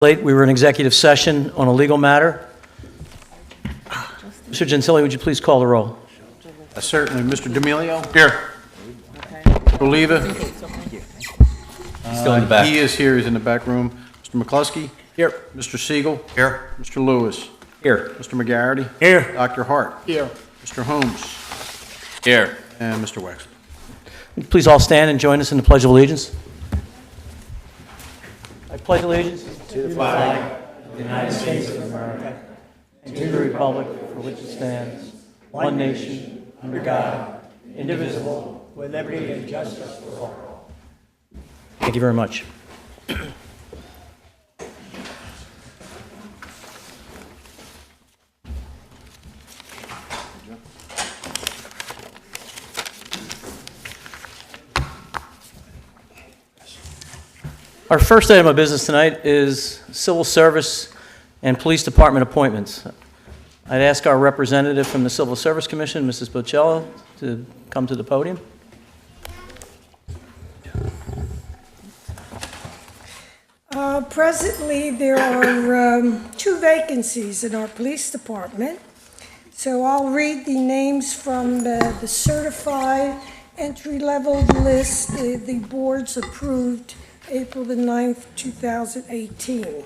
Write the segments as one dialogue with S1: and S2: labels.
S1: Late, we were in executive session on a legal matter. Mr. Gentili, would you please call the roll?
S2: Certainly. Mr. D'Amelio?
S3: Here.
S2: Oliva?
S3: Still in the back.
S2: He is here. He's in the back room. Mr. McCluskey?
S1: Here.
S2: Mr. Siegel?
S3: Here.
S2: Mr. Lewis?
S1: Here.
S2: Mr. McGarity?
S1: Here.
S2: Dr. Hart?
S1: Here.
S2: Mr. Holmes?
S3: Here.
S2: And Mr. Wexler.
S1: Please all stand and join us in the Pledge of Allegiance. I pledge allegiance to the flag of the United States of America and to the republic for which it stands, one nation, under God, indivisible, with liberty and justice for all. Thank you very much. Our first item of business tonight is Civil Service and Police Department appointments. I'd ask our representative from the Civil Service Commission, Mrs. Bocello, to come to the podium.
S4: Presently, there are 2 vacancies in our police department. So I'll read the names from the certified entry-level list the boards approved April the 9th, 2018.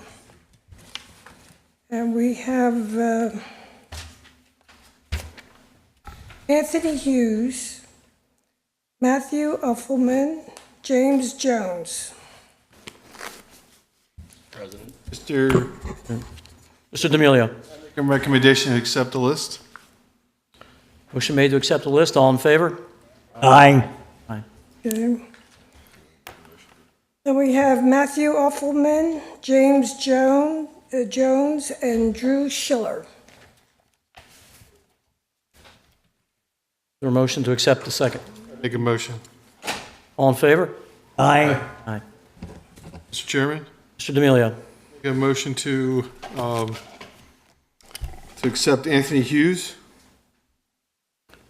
S4: And we have Anthony Hughes, Matthew Uffelman, James Jones.
S3: Mr.
S1: Mr. D'Amelio.
S3: Recommendation to accept the list.
S1: Motion made to accept the list. All in favor?
S5: Aye.
S1: Aye.
S4: Okay. Then we have Matthew Uffelman, James Jones, and Drew Schiller.
S1: Is there a motion to accept the second?
S3: Make a motion.
S1: All in favor?
S5: Aye.
S1: Aye.
S3: Mr. Chairman,
S1: Mr. D'Amelio.
S3: make a motion to accept Anthony Hughes.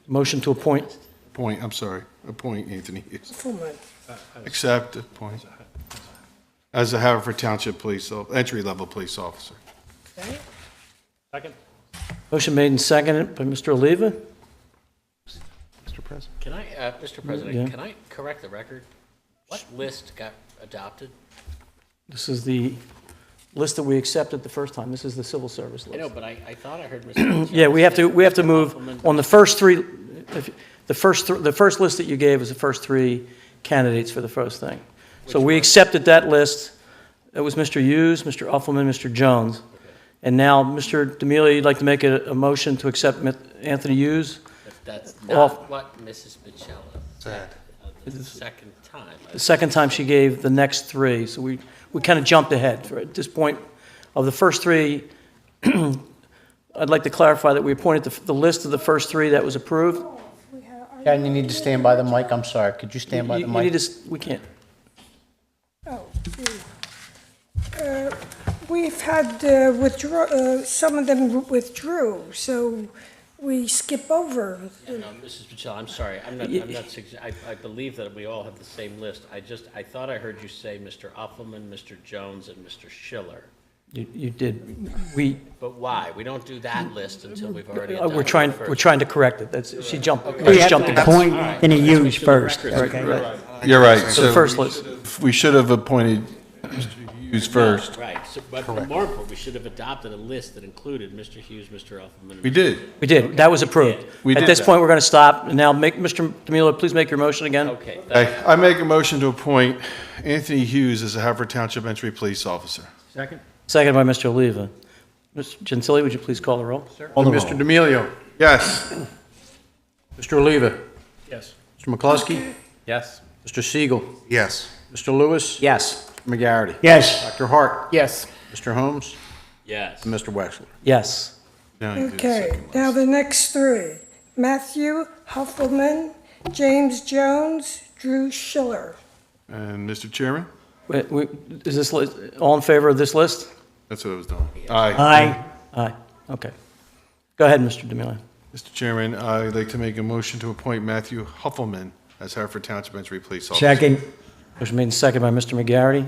S1: Motion to appoint.
S3: Appoint Anthony Hughes.
S4: Uffelman.
S3: Accept, appoint. As a Haverford Township entry-level police officer.
S4: Okay.
S1: Second. Motion made and seconded by Mr. Oliva. Mr. President.
S6: Can I, Mr. President,
S1: Yeah.
S6: can I correct the record? What list got adopted?
S1: This is the list that we accepted the first time. This is the civil service
S6: I
S1: list.
S6: know, but I thought I heard Mr.
S1: Yeah, we have to move
S6: Uffelman.
S1: on the first 3. The first list that you gave was the first 3 candidates for the first thing. So we accepted that list. It was Mr. Hughes, Mr. Uffelman, Mr. Jones. And now, Mr. D'Amelio, you'd like to make a motion to accept Anthony Hughes?
S6: That's
S1: Off.
S6: not what Mrs. Bocello said the second time.
S1: The second time she gave the next 3, so we kind of jumped ahead. At this point, of the first 3, I'd like to clarify that we appointed the list of the first 3 that was approved.
S7: Ken, you need to stand by the mic. I'm sorry. Could you stand by the
S1: You
S7: mic?
S1: need to, we can't.
S4: Oh, we've had some of them withdrew, so we skip over.
S6: Yeah, no, Mrs. Bocello, I'm sorry. I believe that we all have the same list. I thought I heard you say Mr. Uffelman, Mr. Jones, and Mr. Schiller.
S1: You did.
S6: But why? We don't do that list until we've already adopted
S1: We're
S6: the
S1: trying to correct it. She jumped.
S5: We
S1: She
S5: have
S1: jumped
S5: to
S1: the gun.
S5: appoint Anthony Hughes first.
S1: Okay.
S3: You're right.
S1: So the first list.
S3: We should have appointed Mr. Hughes first.
S6: Right, but more important, we should have adopted a list that included Mr. Hughes, Mr. Uffelman. and
S3: We
S6: Mr.
S3: did.
S1: We did. That was approved.
S3: We
S1: At
S3: did
S1: this
S3: that.
S1: point, we're going to stop. And now, Mr. D'Amelio, please make your motion again.
S6: Okay,
S3: I make a motion to appoint Anthony Hughes as a Haverford Township entry police officer.
S1: Second. Second by Mr. Oliva. Mr. Gentili, would you please call the roll?
S2: Mr. D'Amelio?
S3: Yes.
S2: Mr. Oliva?
S1: Yes.
S2: Mr. McCluskey?
S6: Yes.
S2: Mr. Siegel?
S3: Yes.
S2: Mr. Lewis?
S7: Yes.
S2: Mr. McGarity?
S5: Yes.
S2: Dr. Hart?
S7: Yes.
S2: Mr. Holmes?
S6: Yes.
S2: And Mr. Wexler.
S1: Yes.
S3: Now you do the
S4: Okay,
S3: second
S4: now
S3: list.
S4: the next 3. Matthew Uffelman, James Jones, Drew Schiller.
S3: And Mr. Chairman,
S1: Is this list, all in favor of this list?
S3: that's what I was doing. Aye.
S5: Aye.
S1: Aye. Okay. Go ahead, Mr. D'Amelio.
S3: Mr. Chairman, I'd like to make a motion to appoint Matthew Huffelman as Haverford Township entry police officer.
S5: Second.
S1: Motion made and seconded by Mr. McGarity.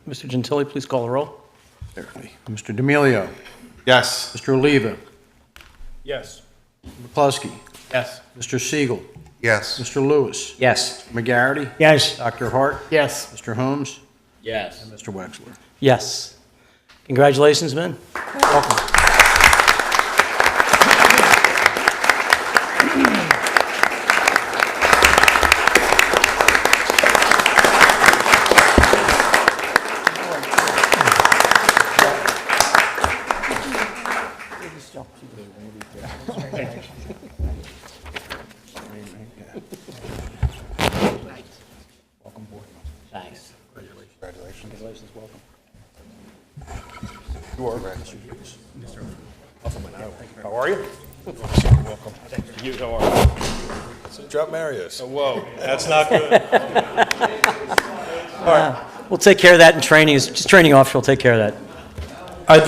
S1: Mr. Gentili, please call the roll.
S2: Mr. D'Amelio.
S3: Yes.
S2: Mr. Oliva.
S8: Yes.
S2: McCluskey.
S8: Yes.
S2: Mr. Siegel.
S3: Yes.
S2: Mr. Lewis.
S7: Yes.
S2: McGarity.
S5: Yes.
S2: Dr. Hart.
S7: Yes.
S2: Mr. Holmes.
S6: Yes.
S2: Mr. Wexler.
S1: Yes. Congratulations, men. Welcome.
S6: Thanks.
S8: How are you? Welcome. Thank you. How are you? Drop Marius. Whoa, that's not good.
S1: We'll take care of that in training. It's just training officer will take care of that.
S9: I'd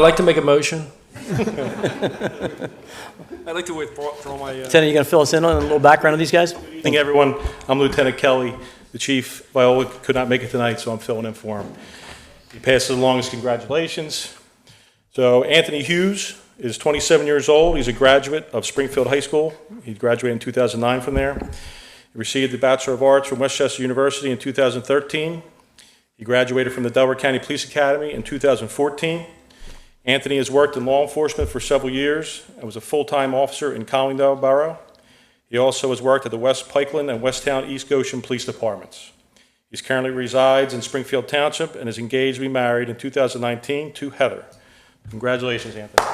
S9: like to make a motion. I'd like to withdraw my,
S1: Lieutenant, you going to fill us in on a little background of these guys?
S9: evening, everyone. I'm Lieutenant Kelly. The chief, Viola, could not make it tonight, so I'm filling in for him. He passes along his congratulations. So Anthony Hughes is 27 years old. He's a graduate of Springfield High School. He graduated in 2009 from there. He received the Bachelor of Arts from Westchester University in 2013. He graduated from the Delaware County Police Academy in 2014. Anthony has worked in law enforcement for several years and was a full-time officer in Collingdale Borough. He also has worked at the West Pikeland and Westtown East Goshen Police Departments. He currently resides in Springfield Township and is engaged to be married in 2019 to Heather. Congratulations, Anthony.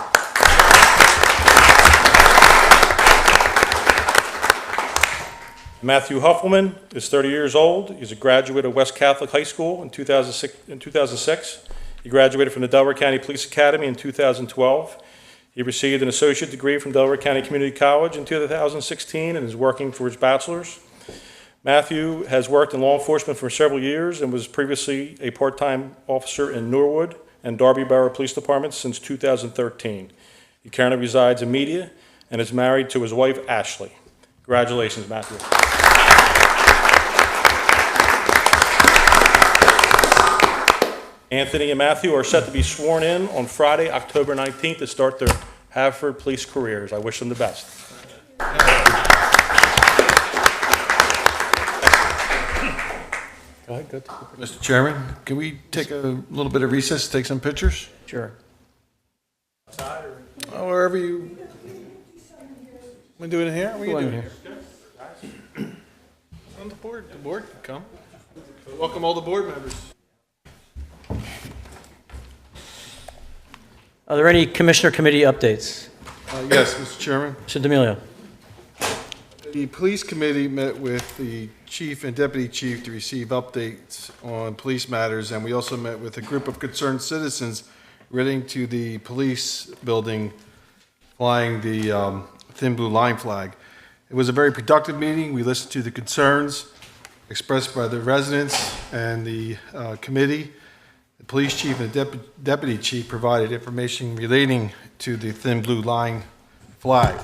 S9: Matthew Huffelman is 30 years old. He's a graduate of West Catholic High School in 2006. He graduated from the Delaware County Police Academy in 2012. He received an associate degree from Delaware County Community College in 2016 and is working for his bachelor's. Matthew has worked in law enforcement for several years and was previously a part-time officer in Norwood and Darby Borough Police Departments since 2013. He currently resides in Media and is married to his wife, Ashley. Congratulations, Matthew. Anthony and Matthew are set to be sworn in on Friday, October 19th to start their Haverford police careers. I wish them the best.
S3: Go ahead, go. Mr. Chairman, can we take a little bit of recess, take some pictures?
S1: Sure.
S3: Oh, wherever you, want to do it in here? We
S1: Go
S3: can
S1: in
S3: do it
S1: here.
S3: on the board can come. Welcome all the board members.
S1: Are there any commissioner committee updates?
S3: Yes, Mr. Chairman.
S1: Mr. D'Amelio.
S3: The police committee met with the chief and deputy chief to receive updates on police matters, and we also met with a group of concerned citizens relating to the police building flying the thin blue line flag. It was a very productive meeting. We listened to the concerns expressed by the residents and the committee. The police chief and the deputy chief provided information relating to the thin blue line flag.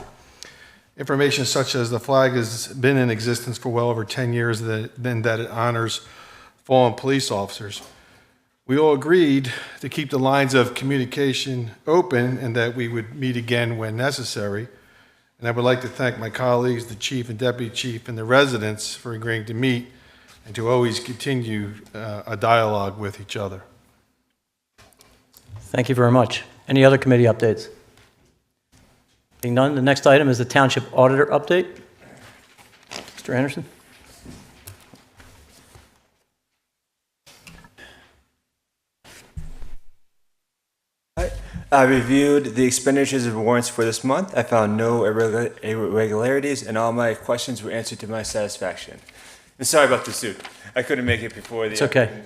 S3: Information such as the flag has been in existence for well over 10 years, then that it honors fallen police officers. We all agreed to keep the lines of communication open and that we would meet again when necessary. And I would like to thank my colleagues, the chief and deputy chief, and the residents for agreeing to meet and to always continue a dialogue with each other.
S1: Thank you very much. Any other committee updates? Being none, the next item is the Township Auditor update. Mr. Anderson?
S10: I reviewed the expenditures and warrants for this month. I found no irregularities, and all my questions were answered to my satisfaction. And sorry about the suit. I couldn't make it before the...
S1: It's okay.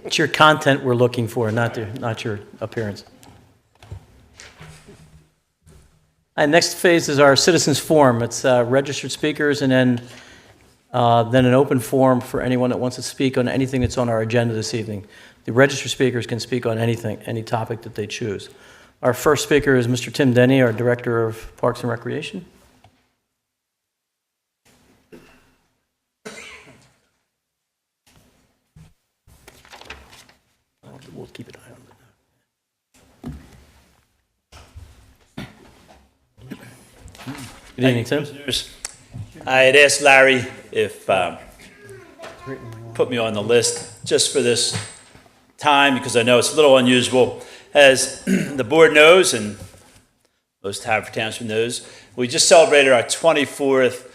S1: It's your content we're looking for, not your appearance. And next phase is our citizens forum. It's registered speakers and then an open forum for anyone that wants to speak on anything that's on our agenda this evening. The registered speakers can speak on anything, any topic that they choose. Our first speaker is Mr. Tim Denny, our Director of Parks and Recreation. keep an eye on it. Good evening, Tim.
S11: I had asked Larry if, put me on the list just for this time, because I know it's a little unusual. As the board knows, and most Haverford Township knows, we just celebrated our 24th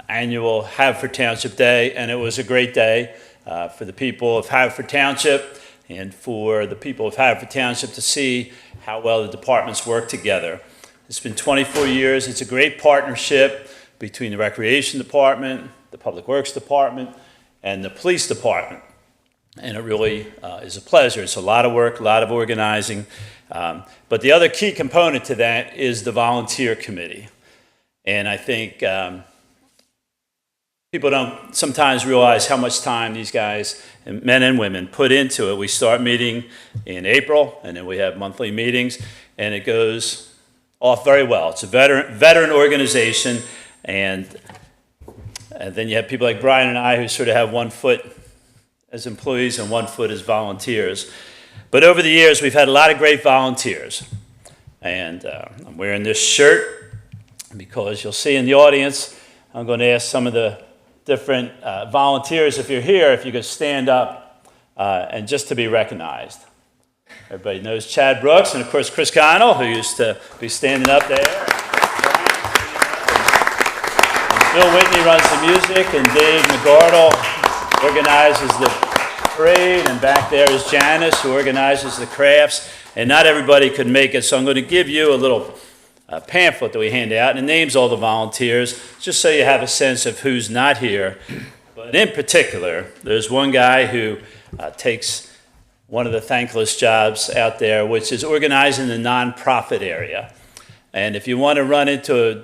S11: annual Haverford Township Day, and it was a great day for the people of Haverford Township and for the people of Haverford Township to see how well the departments work together. It's been 24 years. It's a great partnership between the Recreation Department, the Public Works Department, and the Police Department. And it really is a pleasure. It's a lot of work, a lot of organizing. But the other key component to that is the volunteer committee. And I think people don't sometimes realize how much time these guys, men and women, put into it. We start meeting in April, and then we have monthly meetings, and it goes off very well. It's a veteran organization, and then you have people like Brian and I who sort of have one foot as employees and one foot as volunteers. But over the years, we've had a lot of great volunteers. And I'm wearing this shirt because you'll see in the audience, I'm going to ask some of the different volunteers, if you're here, if you could stand up and just to be recognized. Everybody knows Chad Brooks, and of course Chris Connell, who used to be standing up there. And Bill Whitney runs the music, and Dave McGardle organizes the parade, and back there is Janice, who organizes the crafts. And not everybody could make it, so I'm going to give you a little pamphlet that we hand out, and it names all the volunteers, just so you have a sense of who's not here. But in particular, there's one guy who takes one of the thankless jobs out there, which is organizing the nonprofit area. And if you want to run into a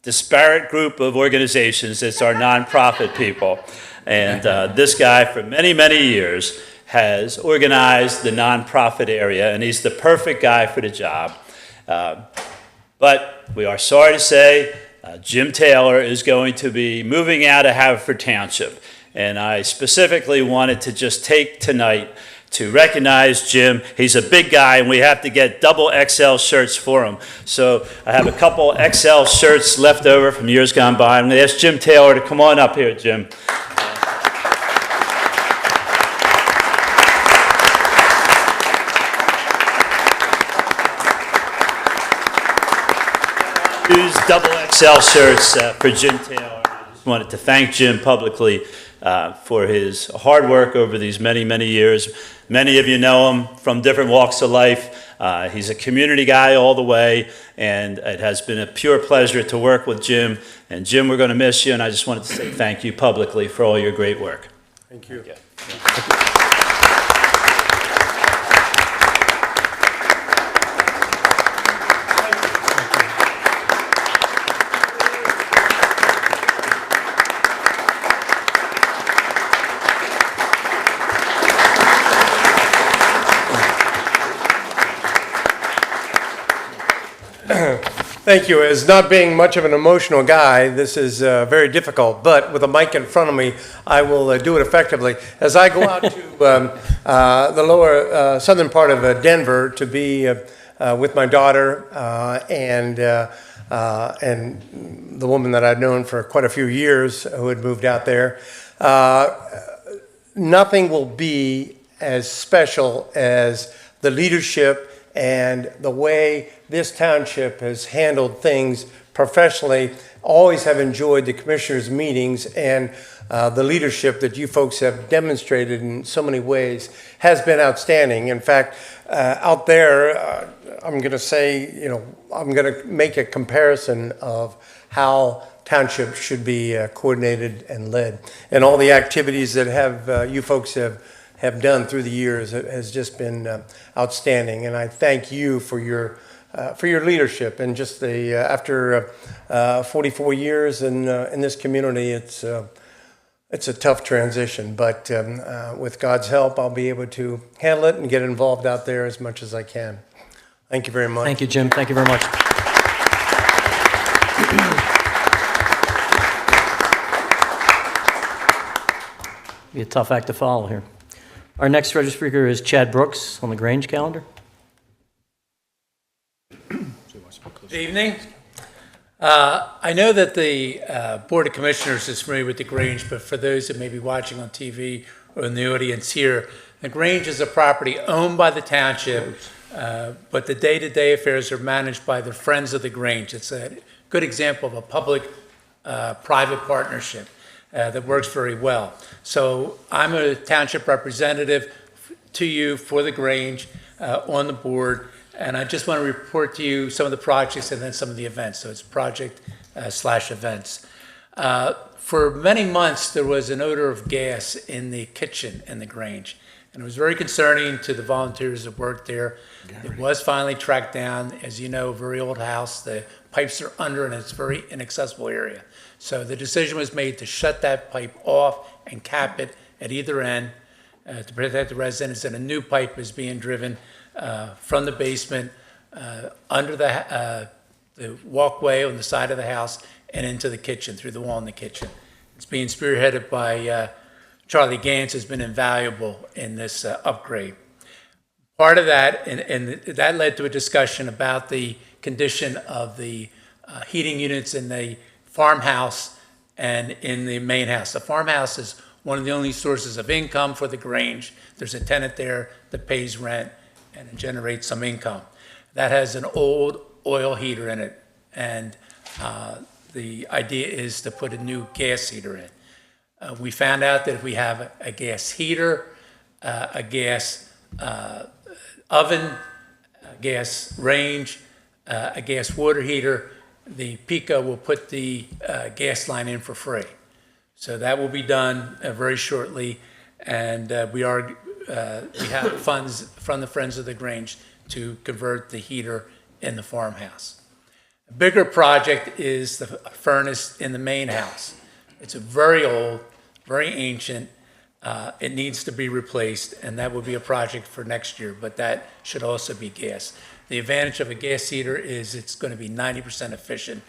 S11: disparate group of organizations, it's our nonprofit people. And this guy, for many, many years, has organized the nonprofit area, and he's the perfect guy for the job. But we are sorry to say Jim Taylor is going to be moving out of Haverford Township. And I specifically wanted to just take tonight to recognize Jim. He's a big guy, and we have to get double XL shirts for him. So I have a couple XL shirts left over from years gone by. I'm going to ask Jim Taylor to come on up here, Jim. Use double XL shirts for Jim Taylor. I just wanted to thank Jim publicly for his hard work over these many, many years. Many of you know him from different walks of life. He's a community guy all the way, and it has been a pure pleasure to work with Jim. And Jim, we're going to miss you, and I just wanted to say thank you publicly for all your great work.
S3: Thank you.
S12: Thank you. As not being much of an emotional guy, this is very difficult, but with a mic in front of me, I will do it effectively. As I go out to the lower southern part of Denver to be with my daughter and the woman that I'd known for quite a few years who had moved out there, nothing will be as special as the leadership and the way this township has handled things professionally. Always have enjoyed the commissioners' meetings, and the leadership that you folks have demonstrated in so many ways has been outstanding. In fact, out there, I'm going to say, I'm going to make a comparison of how township should be coordinated and led. And all the activities that you folks have done through the years has just been outstanding. And I thank you for your leadership. And just after 44 years in this community, it's a tough transition. But with God's help, I'll be able to handle it and get involved out there as much as I can. Thank you very much.
S1: Thank you, Jim. Thank you very much. Be a tough act to follow here. Our next registered speaker is Chad Brooks on the Grange calendar.
S13: Good evening. I know that the Board of Commissioners is familiar with the Grange, but for those that may be watching on TV or in the audience here, the Grange is a property owned by the township, but the day-to-day affairs are managed by the Friends of the Grange. It's a good example of a public-private partnership that works very well. So I'm a township representative to you for the Grange on the board. And I just want to report to you some of the projects and then some of the events. So it's project slash events. For many months, there was an odor of gas in the kitchen in the Grange. And it was very concerning to the volunteers that worked there. It was finally tracked down. As you know, a very old house. The pipes are under and it's a very inaccessible area. So the decision was made to shut that pipe off and cap it at either end to protect the residents. And a new pipe is being driven from the basement, under the walkway on the side of the house and into the kitchen, through the wall in the kitchen. It's being spearheaded by Charlie Gantz, has been invaluable in this upgrade. Part of that, and that led to a discussion about the condition of the heating units in the farmhouse and in the main house. The farmhouse is one of the only sources of income for the Grange. There's a tenant there that pays rent and generate some income. That has an old oil heater in it, and the idea is to put a new gas heater in. We found out that if we have a gas heater, a gas oven, a gas range, a gas water heater, the PICO will put the gas line in for free. So that will be done very shortly, and we have funds from the Friends of the Grange to convert the heater in the farmhouse. A bigger project is the furnace in the main house. It's a very old, very ancient. It needs to be replaced, and that will be a project for next year, but that should also be gas. The advantage of a gas heater is it's going to be 90% efficient.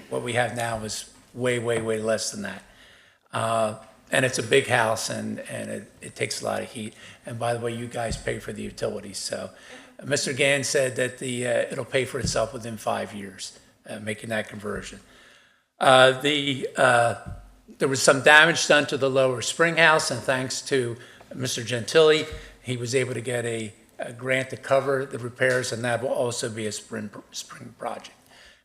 S13: What we have now is way, way, way less than that. And it's a big house, and it takes a lot of heat. And by the way, you guys pay for the utilities. So Mr. Gann said that it'll pay for itself within 5 years, making that conversion. There was some damage done to the lower spring house, and thanks to Mr. Gentili, he was able to get a grant to cover the repairs, and that will also be a spring project.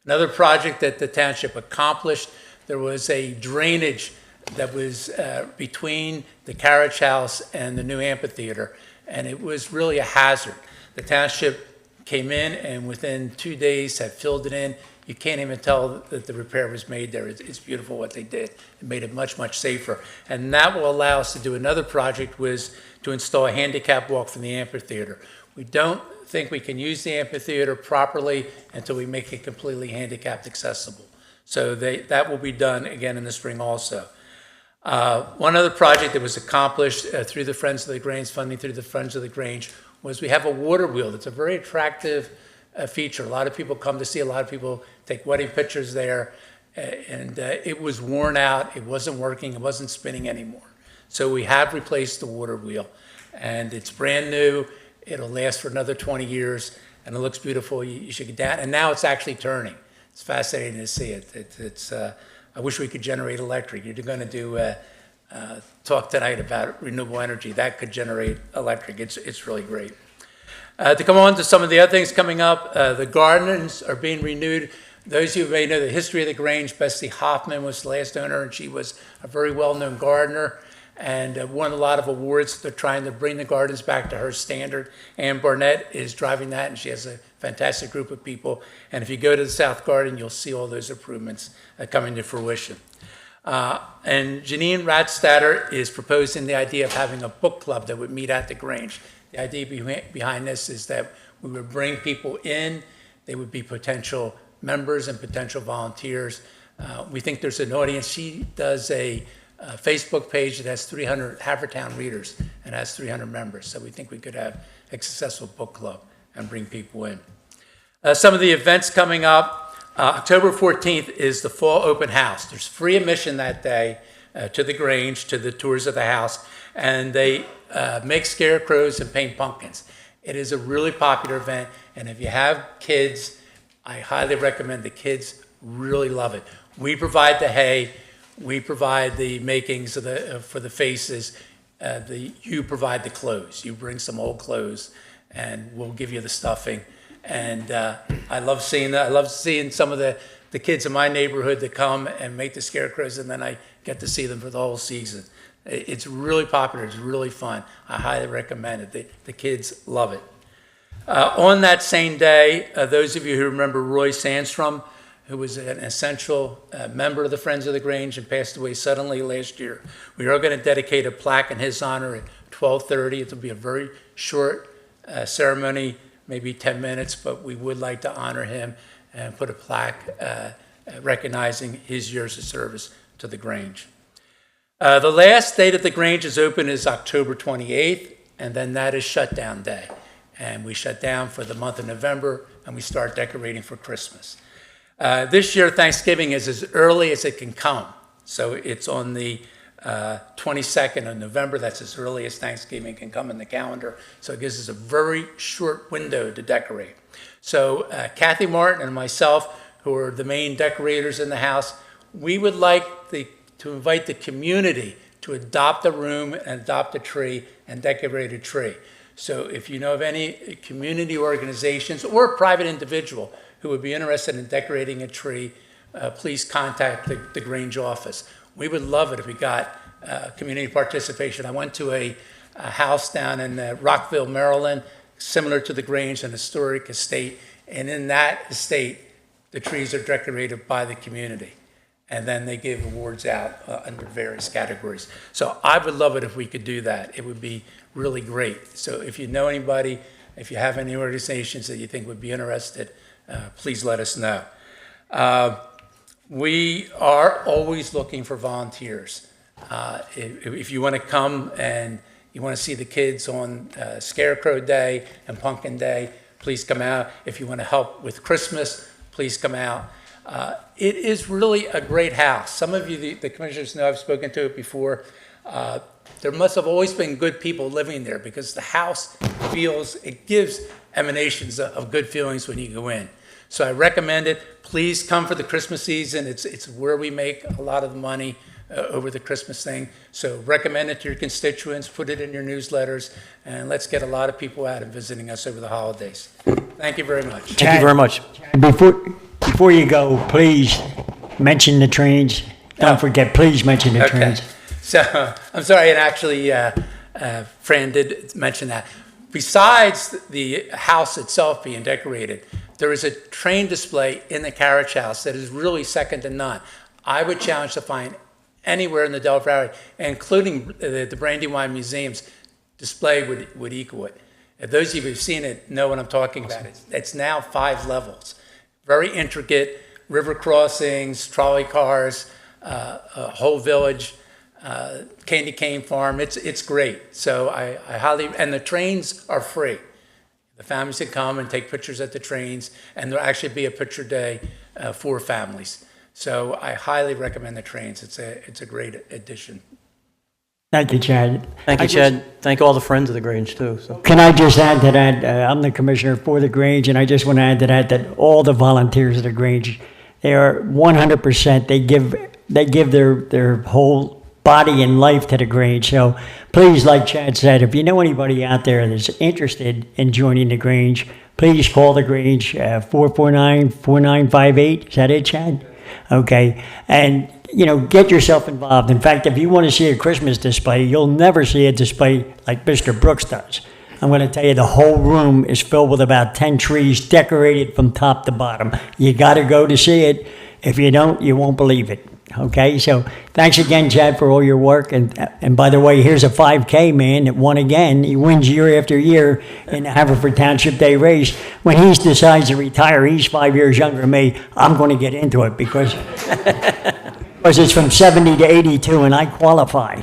S13: Another project that the township accomplished, there was a drainage that was between the carriage house and the new amphitheater, and it was really a hazard. The township came in and within 2 days had filled it in. You can't even tell that the repair was made there. It's beautiful what they did. It made it much, much safer. And that will allow us to do another project, was to install a handicap walk from the amphitheater. We don't think we can use the amphitheater properly until we make it completely handicapped accessible. So that will be done again in the spring also. One other project that was accomplished through the Friends of the Grange, funding through the Friends of the Grange, was we have a water wheel. It's a very attractive feature. A lot of people come to see, a lot of people take wedding pictures there, and it was worn out, it wasn't working, it wasn't spinning anymore. So we have replaced the water wheel, and it's brand new. It'll last for another 20 years, and it looks beautiful. You should get down, and now it's actually turning. It's fascinating to see it. I wish we could generate electric. You're going to do talk tonight about renewable energy. That could generate electric. It's really great. To come on to some of the other things coming up, the gardens are being renewed. Those of you who may know the history of the Grange, Bessie Hoffman was the last owner, and she was a very well-known gardener and won a lot of awards. They're trying to bring the gardens back to her standard. Ann Barnett is driving that, and she has a fantastic group of people. And if you go to the South Garden, you'll see all those improvements coming to fruition. And Janine Radstatter is proposing the idea of having a book club that would meet at the Grange. The idea behind this is that we would bring people in. They would be potential members and potential volunteers. We think there's an audience. She does a Facebook page that has 300 Haverford Town readers and has 300 members. So we think we could have a successful book club and bring people in. Some of the events coming up. October 14th is the fall open house. There's free admission that day to the Grange, to the tours of the house. and they make scarecrows and paint pumpkins. It is a really popular event, and if you have kids, I highly recommend. The kids really love it. We provide the hay, we provide the makings of for the faces, you provide the clothes. You bring some old clothes, and we'll give you the stuffing. And I love seeing that. I love seeing some of the kids in my neighborhood that come and make the scarecrows, and then I get to see them for the whole season. It's really popular. It's really fun. I highly recommend it. The kids love it. On that same day, those of you who remember Roy Sandstrom, who was an essential member of the Friends of the Grange and passed away suddenly last year, we are going to dedicate a plaque in his honor at 12:30. It will be a very short ceremony, maybe 10 minutes, but we would like to honor him and put a plaque recognizing his years of service to the Grange. The last day that the Grange is open is October 28th, and then that is shutdown day. And we shut down for the month of November, and we start decorating for Christmas. This year, Thanksgiving is as early as it can come. So it's on the 22nd of November. That's as early as Thanksgiving can come in the calendar. So it gives us a very short window to decorate. So Kathy Martin and myself, who are the main decorators in the house, we would like to invite the community to adopt a room and adopt a tree and decorate a tree. So if you know of any community organizations or a private individual who would be interested in decorating a tree, please contact the Grange office. We would love it if we got community participation. I went to a house down in Rockville, Maryland, similar to the Grange, an historic estate, and in that estate, the trees are decorated by the community. And then they give awards out under various categories. So I would love it if we could do that. It would be really great. So if you know anybody, if you have any organizations that you think would be interested, please let us know. We are always looking for volunteers. If you want to come and you want to see the kids on Scarecrow Day and Pumpkin Day, please come out. If you want to help with Christmas, please come out. It is really a great house. Some of you, the commissioners, know I've spoken to it before. There must have always been good people living there because the house it gives emanations of good feelings when you go in. So I recommend it. Please come for the Christmas season. It's where we make a lot of the money over the Christmas thing. So recommend it to your constituents, put it in your newsletters, and let's get a lot of people out and visiting us over the holidays. Thank you very much.
S1: Thank you very much.
S5: Before you go, please mention the trains. Don't forget, please mention the trains.
S13: So, I'm sorry, and actually, Fran did mention that. Besides the house itself being decorated, there is a train display in the carriage house that is really second to none. I would challenge to find anywhere in the Delaware Valley, including the Brandywine Museum's display would equal it. If those of you who've seen it know what I'm talking about. It's now 5 levels. Very intricate, river crossings, trolley cars, a whole village, candy cane farm. It's great. So I highly, and the trains are free. The families can come and take pictures at the trains, and there'll actually be a picture day for families. So I highly recommend the trains. It's a great addition.
S5: Thank you, Chad.
S1: Thank you, Chad. Thank all the friends of the Grange, too. So.
S5: Can I just add to that? I'm the commissioner for the Grange, and I just want to add to that all the volunteers of the Grange, they are 100%. They give their whole body and life to the Grange. So please, like Chad said, if you know anybody out there that's interested in joining the Grange, please call the Grange 449-4958. Is that it, Chad? Okay. And get yourself involved. In fact, if you want to see a Christmas display, you'll never see a display like Mr. Brooks does. I'm going to tell you, the whole room is filled with about 10 trees decorated from top to bottom. You got to go to see it. If you don't, you won't believe it. Okay, so thanks again, Chad, for all your work. And by the way, here's a 5K man that won again. He wins year after year in the Haverford Township Day race. When he decides to retire, he's 5 years younger than me. I'm going to get into it because it's from 70 to 82, and I qualify.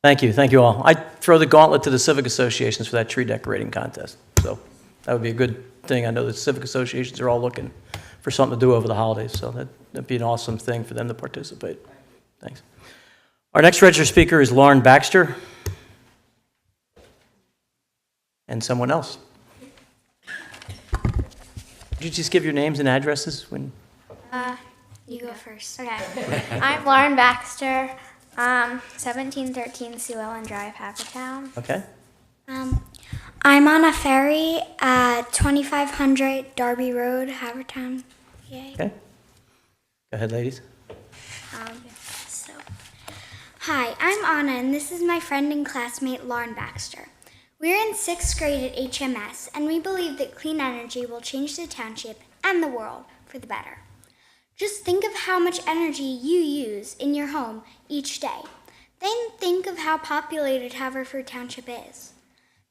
S1: Thank you all. I throw the gauntlet to the civic associations for that tree decorating contest. So that would be a good thing. I know the civic associations are all looking for something to do over the holidays, so that'd be an awesome thing for them to participate. Thanks. Our next registered speaker is Lauren Baxter. And someone else. Could you just give your names and addresses when?
S14: You go first. Okay. I'm Lauren Baxter, 1713 Sue Ellen Drive, Haverford Town.
S1: Okay.
S14: I'm on a ferry at 2500 Darby Road, Haverford Town. Yay.
S1: Okay. Go ahead, ladies.
S14: So, hi, I'm Anna, and this is my friend and classmate Lauren Baxter. We're in 6th grade at HMS, and we believe that clean energy will change the township and the world for the better. Just think of how much energy you use in your home each day. Then think of how populated Haverford Township is.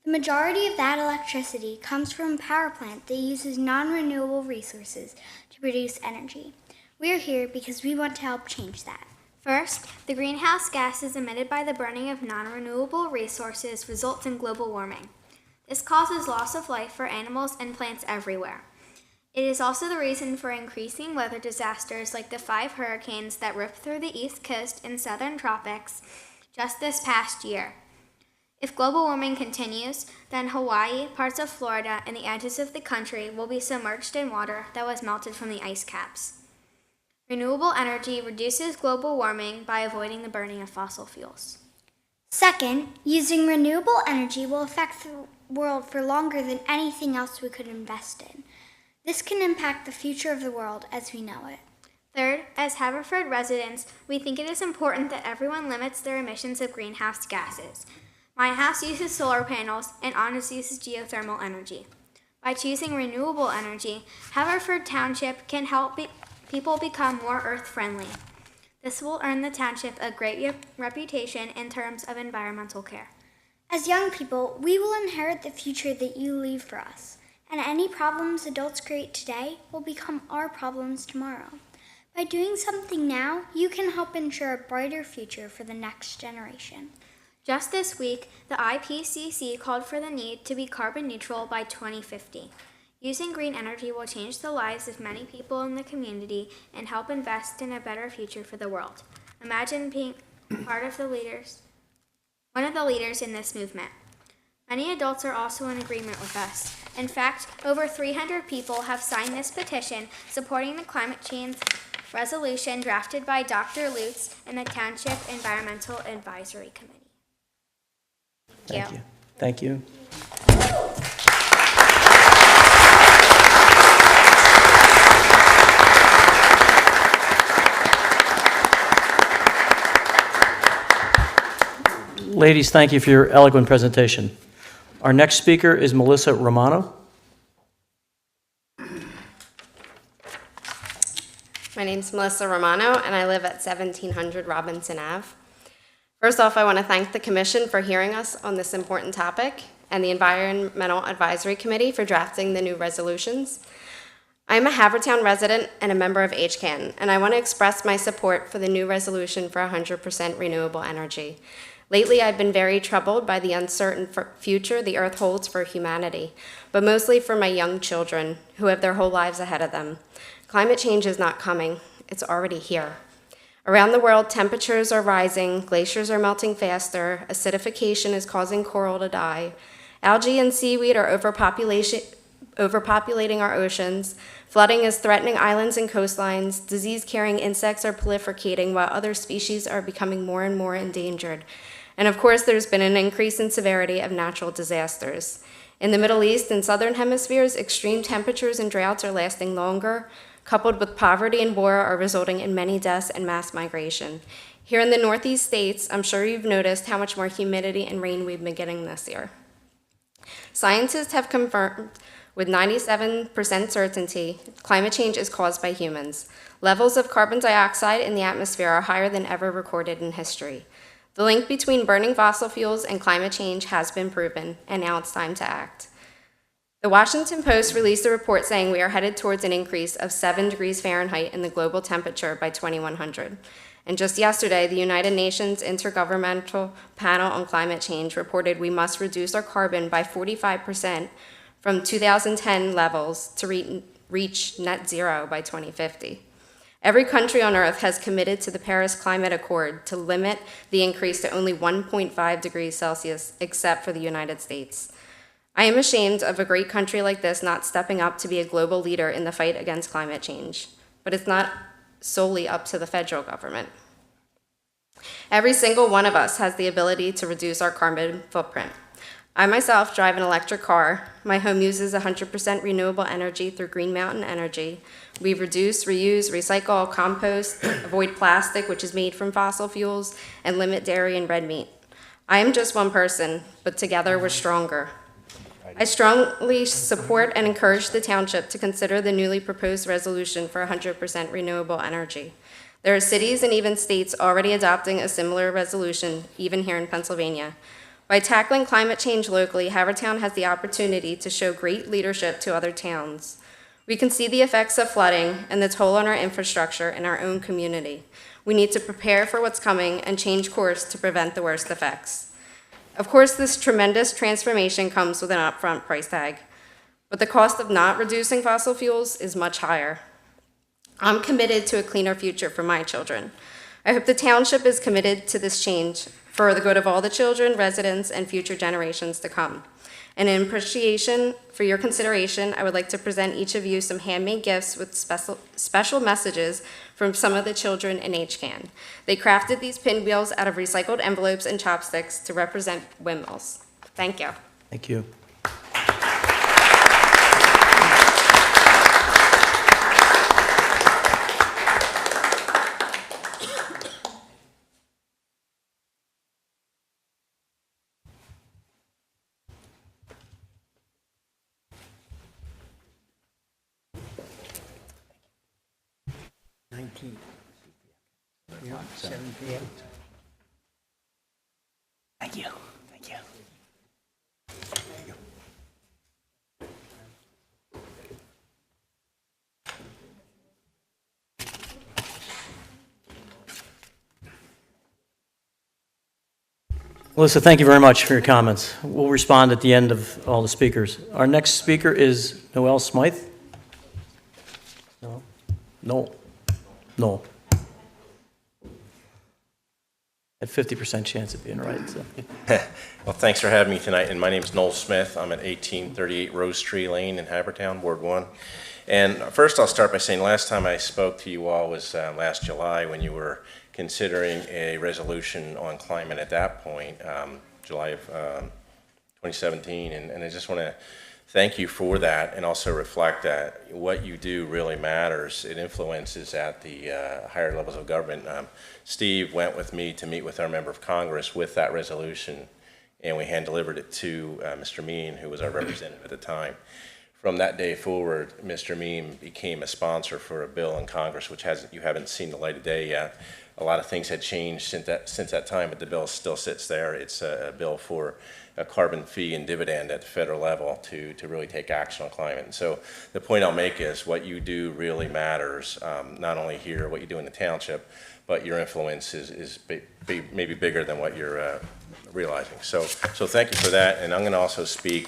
S14: The majority of that electricity comes from a power plant that uses non-renewable resources to produce energy. We're here because we want to help change that.
S15: First, the greenhouse gases emitted by the burning of non-renewable resources results in global warming. This causes loss of life for animals and plants everywhere. It is also the reason for increasing weather disasters like the 5 hurricanes that ripped through the East Coast and southern tropics just this past year. If global warming continues, then Hawaii, parts of Florida, and the edges of the country will be submerged in water that was melted from the ice caps. Renewable energy reduces global warming by avoiding the burning of fossil fuels.
S14: Second, using renewable energy will affect the world for longer than anything else we could invest in. This can impact the future of the world as we know it.
S15: Third, as Haverford residents, we think it is important that everyone limits their emissions of greenhouse gases. My house uses solar panels, and Anna's uses geothermal energy. By choosing renewable energy, Haverford Township can help people become more earth-friendly. This will earn the township a great reputation in terms of environmental care.
S14: As young people, we will inherit the future that you leave for us, and any problems adults create today will become our problems tomorrow. By doing something now, you can help ensure a brighter future for the next generation.
S15: Just this week, the IPCC called for the need to be carbon neutral by 2050. Using green energy will change the lives of many people in the community and help invest in a better future for the world. Imagine being one of the leaders in this movement. Many adults are also in agreement with us. In fact, over 300 people have signed this petition supporting the climate change resolution drafted by Dr. Lutz and the Township Environmental Advisory Committee.
S1: Thank you. Thank you. Ladies, thank you for your eloquent presentation. Our next speaker is Melissa Romano.
S16: My name's Melissa Romano, and I live at 1700 Robinson Ave. First off, I want to thank the Commission for hearing us on this important topic and the Environmental Advisory Committee for drafting the new resolutions. I'm a Havertown resident and a member of HCAN, and I want to express my support for the new resolution for 100% renewable energy. Lately, I've been very troubled by the uncertain future the Earth holds for humanity, but mostly for my young children who have their whole lives ahead of them. Climate change is not coming, it's already here. Around the world, temperatures are rising, glaciers are melting faster, acidification is causing coral to die, algae and seaweed are overpopulating our oceans, flooding is threatening islands and coastlines, disease-carrying insects are proliferating while other species are becoming more and more endangered. And of course, there's been an increase in severity of natural disasters. In the Middle East and Southern Hemispheres, extreme temperatures and droughts are lasting longer, coupled with poverty and war are resulting in many deaths and mass migration. Here in the Northeast states, I'm sure you've noticed how much more humidity and rain we've been getting this year. Scientists have confirmed with 97% certainty climate change is caused by humans. Levels of carbon dioxide in the atmosphere are higher than ever recorded in history. The link between burning fossil fuels and climate change has been proven, and now it's time to act. The Washington Post released a report saying we are headed towards an increase of 7 degrees Fahrenheit in the global temperature by 2100. And just yesterday, the United Nations Intergovernmental Panel on Climate Change reported we must reduce our carbon by 45% from 2010 levels to reach net zero by 2050. Every country on Earth has committed to the Paris Climate Accord to limit the increase to only 1.5 degrees Celsius, except for the United States. I am ashamed of a great country like this not stepping up to be a global leader in the fight against climate change. But it's not solely up to the federal government. Every single one of us has the ability to reduce our carbon footprint. I myself drive an electric car. My home uses 100% renewable energy through Green Mountain Energy. We reduce, reuse, recycle, compost, avoid plastic, which is made from fossil fuels, and limit dairy and red meat. I am just one person, but together we're stronger. I strongly support and encourage the township to consider the newly proposed resolution for 100% renewable energy. There are cities and even states already adopting a similar resolution, even here in Pennsylvania. By tackling climate change locally, Havertown has the opportunity to show great leadership to other towns. We can see the effects of flooding and the toll on our infrastructure in our own community. We need to prepare for what's coming and change course to prevent the worst effects. Of course, this tremendous transformation comes with an upfront price tag, but the cost of not reducing fossil fuels is much higher. I'm committed to a cleaner future for my children. I hope the township is committed to this change for the good of all the children, residents, and future generations to come. And in appreciation for your consideration, I would like to present each of you some handmade gifts with special messages from some of the children in HCAN. They crafted these pinwheels out of recycled envelopes and chopsticks to represent windmills. Thank you.
S1: Thank you.
S5: Yeah, 7 p.m. Thank you. Thank you.
S1: Melissa, thank you very much for your comments. We'll respond at the end of all the speakers. Our next speaker is Noel Smythe. No. At 50% chance of being right. So.
S17: Well, thanks for having me tonight. And my name is Noel Smith. I'm at 1838 Rose Tree Lane in Havertown, Ward 1. And first I'll start by saying last time I spoke to you all was last July when you were considering a resolution on climate at that point, July of 2017. And I just want to thank you for that and also reflect that what you do really matters. It influences at the higher levels of government. Steve went with me to meet with our member of Congress with that resolution, and we hand-delivered it to Mr. Mean, who was our representative at the time. From that day forward, Mr. Mean became a sponsor for a bill in Congress, which you haven't seen the light of day yet. A lot of things had changed since that time, but the bill still sits there. It's a bill for a carbon fee and dividend at the federal level to really take action on climate. And so the point I'll make is what you do really matters, not only here, what you do in the township, but your influence is maybe bigger than what you're realizing. So thank you for that. And I'm going to also speak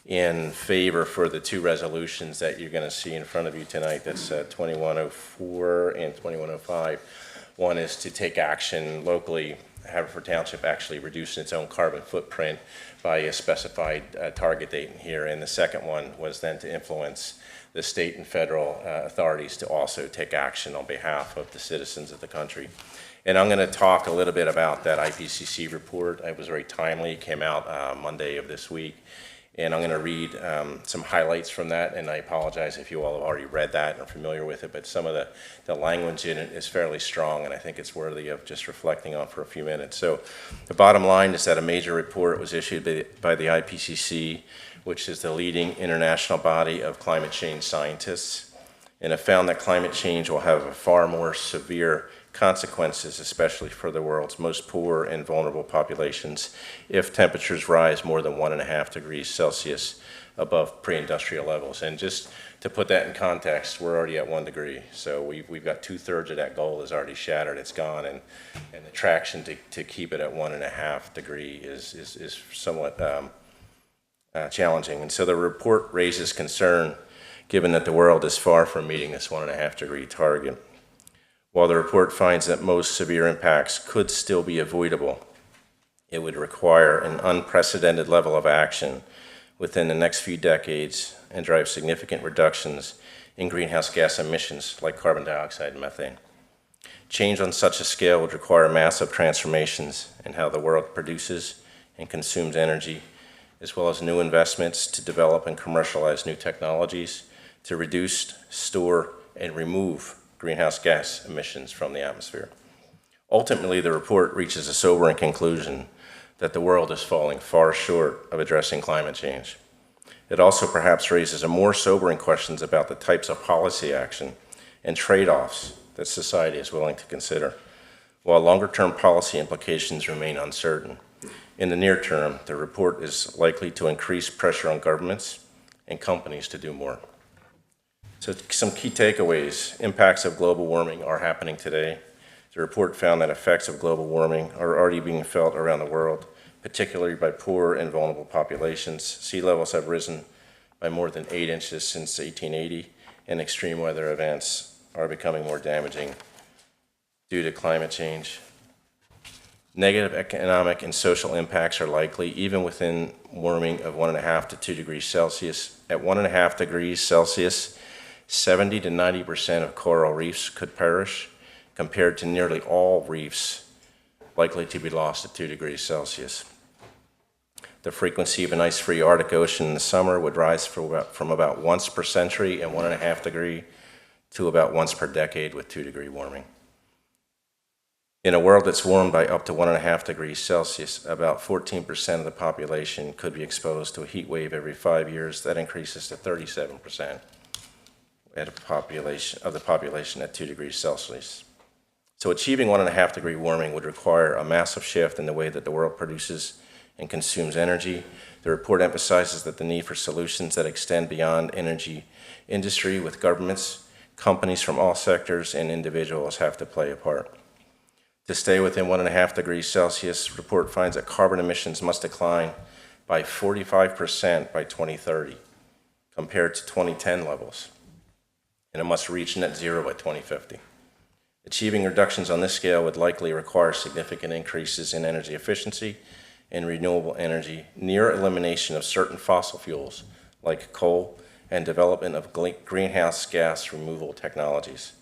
S17: in favor for the two resolutions that you're going to see in front of you tonight. That's 2104 and 2105. One is to take action locally. Haverford Township actually reducing its own carbon footprint by a specified target date in here. And the second one was then to influence the state and federal authorities to also take action on behalf of the citizens of the country. And I'm going to talk a little bit about that IPCC report. It was very timely. It came out Monday of this week. And I'm going to read some highlights from that, and I apologize if you all have already read that and are familiar with it, but some of the language in it is fairly strong, and I think it's worthy of just reflecting on for a few minutes. So the bottom line is that a major report was issued by the IPCC, which is the leading international body of climate change scientists, and it found that climate change will have a far more severe consequences, especially for the world's most poor and vulnerable populations, if temperatures rise more than 1.5 degrees Celsius above pre-industrial levels. And just to put that in context, we're already at 1 degree. So we've got 2/3 of that goal is already shattered, it's gone, and the traction to keep it at 1.5 degree is somewhat challenging. And so the report raises concern given that the world is far from meeting this 1.5 degree target. While the report finds that most severe impacts could still be avoidable, it would require an unprecedented level of action within the next few decades and drive significant reductions in greenhouse gas emissions like carbon dioxide and methane. Change on such a scale would require massive transformations in how the world produces and consumes energy, as well as new investments to develop and commercialize new technologies to reduce, store, and remove greenhouse gas emissions from the atmosphere. Ultimately, the report reaches a sobering conclusion that the world is falling far short of addressing climate change. It also perhaps raises a more sobering questions about the types of policy action and trade-offs that society is willing to consider, while longer-term policy implications remain uncertain. In the near term, the report is likely to increase pressure on governments and companies to do more. So some key takeaways: impacts of global warming are happening today. The report found that effects of global warming are already being felt around the world, particularly by poor and vulnerable populations. Sea levels have risen by more than 8 inches since 1880, and extreme weather events are becoming more damaging due to climate change. Negative economic and social impacts are likely, even within warming of 1.5 to 2 degrees Celsius. At 1.5 degrees Celsius, 70 to 90% of coral reefs could perish, compared to nearly all reefs likely to be lost at 2 degrees Celsius. The frequency of an ice-free Arctic Ocean in the summer would rise from about once per century at 1.5 degree to about once per decade with 2 degree warming. In a world that's warmed by up to 1.5 degrees Celsius, about 14% of the population could be exposed to a heat wave every 5 years. That increases to 37% of the population at 2 degrees Celsius. So achieving 1.5 degree warming would require a massive shift in the way that the world produces and consumes energy. The report emphasizes that the need for solutions that extend beyond energy industry, with governments, companies from all sectors, and individuals have to play a part. To stay within 1.5 degrees Celsius, the report finds that carbon emissions must decline by 45% by 2030 compared to 2010 levels, and it must reach net zero by 2050. Achieving reductions on this scale would likely require significant increases in energy efficiency and renewable energy, near elimination of certain fossil fuels like coal, and development of greenhouse gas removal technologies.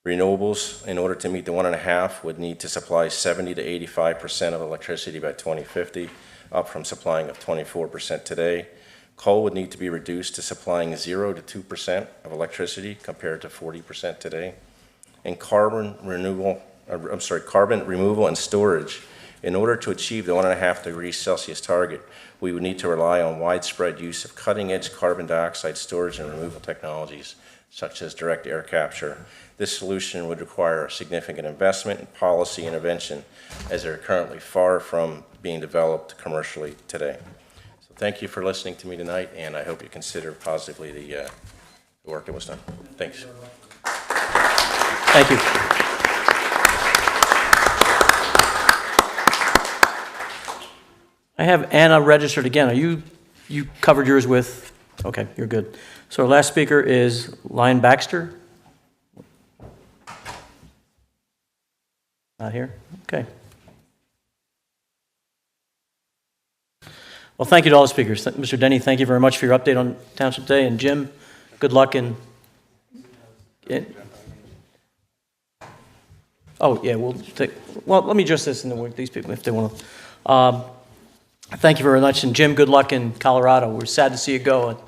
S17: Renewables, in order to meet the 1.5, would need to supply 70 to 85% of electricity by 2050, up from supplying of 24% today. Coal would need to be reduced to supplying 0 to 2% of electricity compared to 40% today. And carbon removal and storage. In order to achieve the 1.5 degrees Celsius target, we would need to rely on widespread use of cutting-edge carbon dioxide storage and removal technologies, such as direct air capture. This solution would require significant investment and policy intervention, as they're currently far from being developed commercially today. So thank you for listening to me tonight, and I hope you consider positively the work that was done. Thanks.
S1: Thank you. I have Anna registered again. You covered yours with, okay, you're good. So our last speaker is Lion Baxter. Not here? Okay. Well, thank you to all the speakers. Mr. Denny, thank you very much for your update on Township Day. And Jim, good luck in oh, yeah, well, let me address this in the these people if they want to. Thank you very much. And Jim, good luck in Colorado. We're sad to see you go.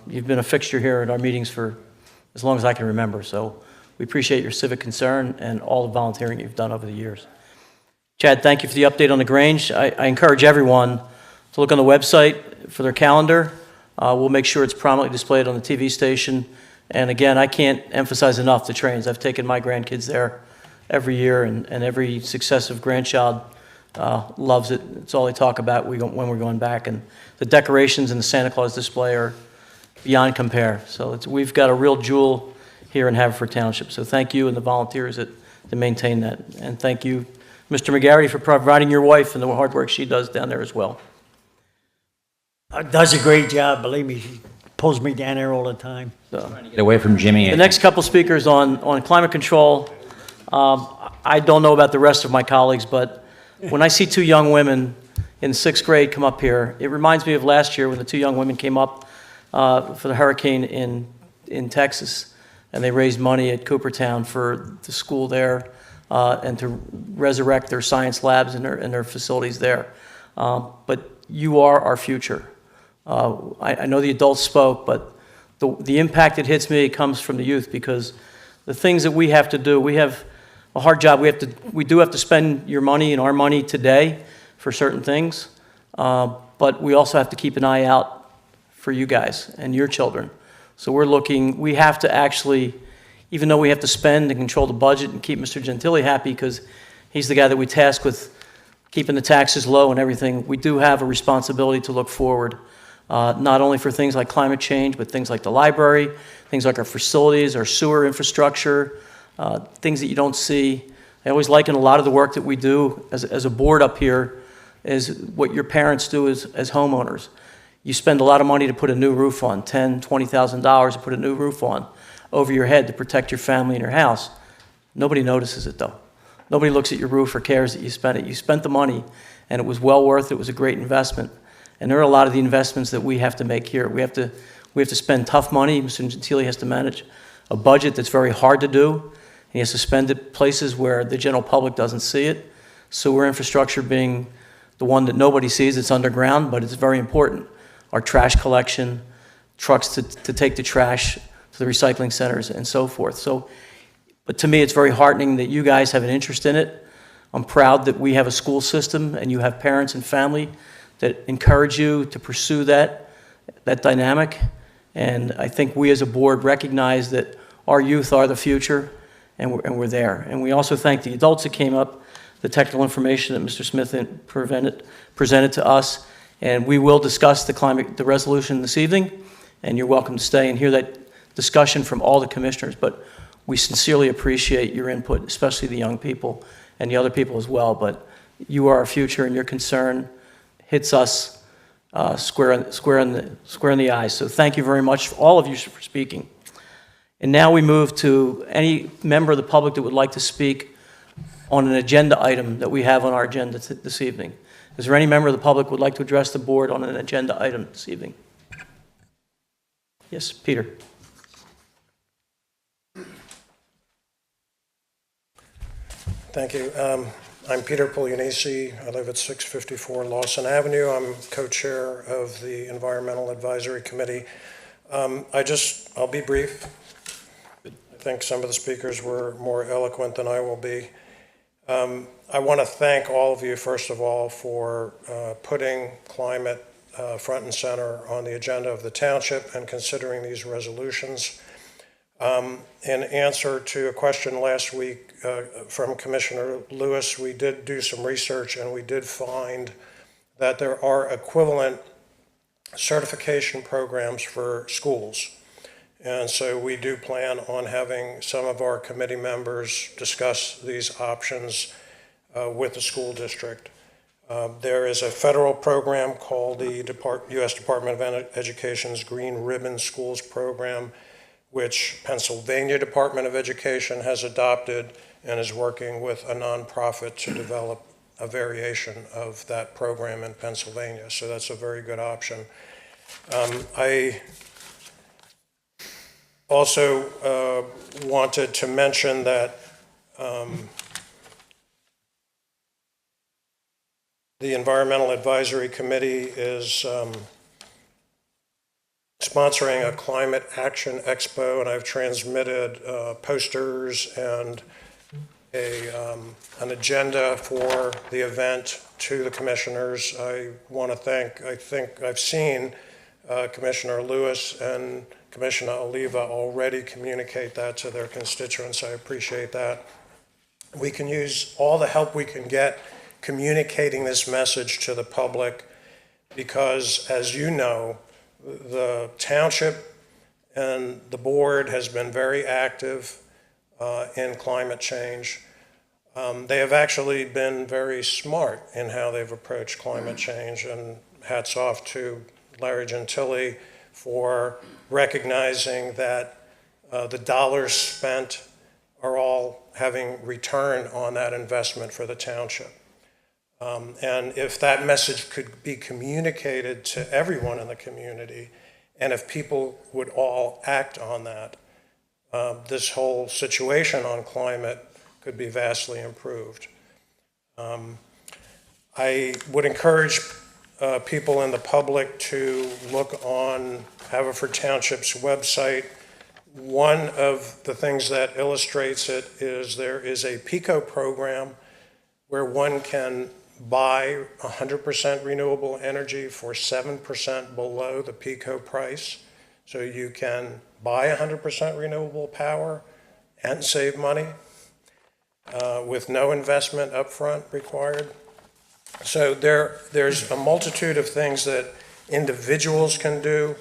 S1: You've been a fixture here at our meetings for as long as I can remember. So we appreciate your civic concern and all the volunteering you've done over the years. Chad, thank you for the update on the Grange. I encourage everyone to look on the website for their calendar. We'll make sure it's prominently displayed on the TV station. And again, I can't emphasize enough the trains. I've taken my grandkids there every year, and every successive grandchild loves it. It's all they talk about when we're going back. And the decorations and the Santa Claus display are beyond compare. So we've got a real jewel here in Haverford Township. So thank you and the volunteers that maintain that. And thank you, Mr. McGarity, for providing your wife and the hard work she does down there as well.
S5: Does a great job, believe me. She pulls me down there all the time.
S18: Get away from Jimmy.
S1: The next couple speakers on climate control, I don't know about the rest of my colleagues, but when I see two young women in 6th grade come up here, it reminds me of last year when the two young women came up for the hurricane in Texas, and they raised money at Coopertown for the school there and to resurrect their science labs and their facilities there. But you are our future. I know the adults spoke, but the impact that hits me comes from the youth, because the things that we have to do, we have a hard job. We do have to spend your money and our money today for certain things, but we also have to keep an eye out for you guys and your children. So we have to actually, even though we have to spend and control the budget and keep Mr. Gentili happy, because he's the guy that we task with keeping the taxes low and everything, we do have a responsibility to look forward, not only for things like climate change, but things like the library, things like our facilities, our sewer infrastructure, things that you don't see. I always liken a lot of the work that we do as a board up here is what your parents do as homeowners. You spend a lot of money to put a new roof on, $10,000, $20,000 to put a new roof on over your head to protect your family and your house. Nobody notices it though. Nobody looks at your roof or cares that you spent it. You spent the money and it was well worth it. It was a great investment. And there are a lot of the investments that we have to make here. We have to spend tough money. Mr. Gentili has to manage a budget that's very hard to do. He has to spend it places where the general public doesn't see it. Sewer infrastructure being the one that nobody sees, it's underground, but it's very important. Our trash collection, trucks to take the trash to the recycling centers and so forth. But to me, it's very heartening that you guys have an interest in it. I'm proud that we have a school system and you have parents and family that encourage you to pursue that dynamic. And I think we as a board recognize that our youth are the future, and we're there. And we also thank the adults that came up, the technical information that Mr. Smith presented to us. And we will discuss the resolution this evening, and you're welcome to stay and hear that discussion from all the commissioners. But we sincerely appreciate your input, especially the young people and the other people as well. But you are our future, and your concern hits us square in the eyes. So thank you very much, all of you, for speaking. And now we move to any member of the public that would like to speak on an agenda item that we have on our agenda this evening. Is there any member of the public who would like to address the board on an agenda item this evening? Yes, Peter.
S19: Thank you. I'm Peter Puglianese. I live at 654 Lawson Avenue. I'm co-chair of the Environmental Advisory Committee. I'll be brief. I think some of the speakers were more eloquent than I will be. I want to thank all of you, first of all, for putting climate front and center on the agenda of the township and considering these resolutions. In answer to a question last week from Commissioner Lewis, we did do some research and we did find that there are equivalent certification programs for schools. And so we do plan on having some of our committee members discuss these options with the school district. There is a federal program called the U.S. Department of Education's Green Ribbon Schools Program, which Pennsylvania Department of Education has adopted and is working with a nonprofit to develop a variation of that program in Pennsylvania. So that's a very good option. I also wanted to mention that the Environmental Advisory Committee is sponsoring a Climate Action Expo, and I've transmitted posters and an agenda for the event to the commissioners. I want to thank, I think I've seen Commissioner Lewis and Commissioner Oliva already communicate that to their constituents. I appreciate that. We can use all the help we can get communicating this message to the public because, as you know, the township and the board has been very active in climate change. They have actually been very smart in how they've approached climate change, and hats off to Larry Gentili for recognizing that the dollars spent are all having return on that investment for the township. And if that message could be communicated to everyone in the community, and if people would all act on that, this whole situation on climate could be vastly improved. I would encourage people in the public to look on Haverford Township's website. One of the things that illustrates it is there is a PICO program where one can buy 100% renewable energy for 7% below the PICO price. So you can buy 100% renewable power and save money with no investment upfront required. So there's a multitude of things that individuals can do.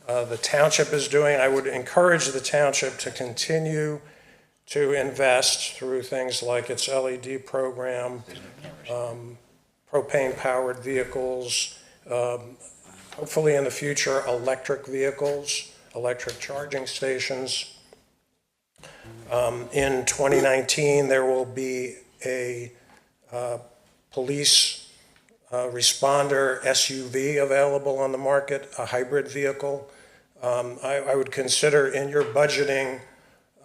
S19: The township is doing. I would encourage the township to continue to invest through things like its LED program, propane-powered vehicles, hopefully in the future, electric vehicles, electric charging stations. In 2019, there will be a police responder SUV available on the market, a hybrid vehicle. I would consider in your budgeting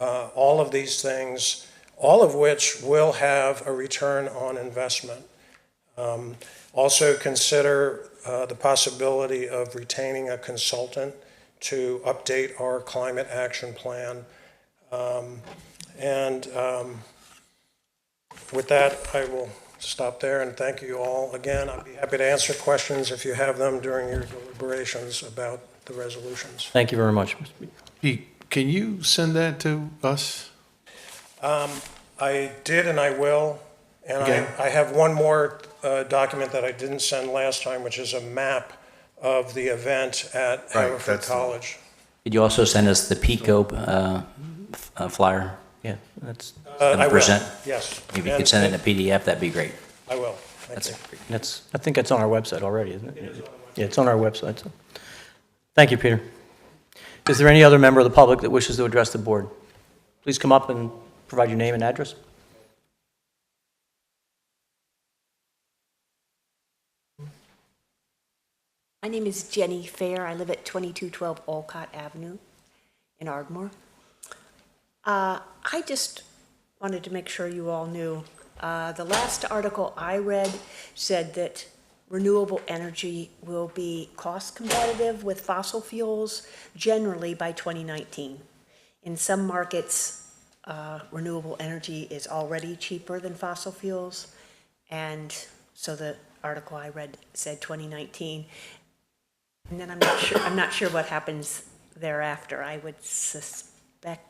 S19: all of these things, all of which will have a return on investment. Also consider the possibility of retaining a consultant to update our climate action plan. With that, I will stop there and thank you all again. I'd be happy to answer questions if you have them during your deliberations about the resolutions.
S1: Thank you very much.
S3: Pete, can you send that to us?
S19: I did and I will. And
S3: Okay.
S19: I have one more document that I didn't send last time, which is a map of the event at Haverford College.
S18: Could you also send us the PICO flyer?
S1: Yeah, that's.
S19: I will,
S18: 7%?
S19: yes.
S18: If you could send it in a PDF, that'd be great.
S19: I will. Thank you.
S1: I think that's on our website already, isn't it? Yeah, it's on our website. So. Thank you, Peter. Is there any other member of the public that wishes to address the board? Please come up and provide your name and address.
S20: My name is Jenny Fair. I live at 2212 Olcott Avenue in Ardmore. I just wanted to make sure you all knew. The last article I read said that renewable energy will be cost competitive with fossil fuels generally by 2019. In some markets, renewable energy is already cheaper than fossil fuels, and so the article I read said 2019. And then I'm not sure what happens thereafter. I would suspect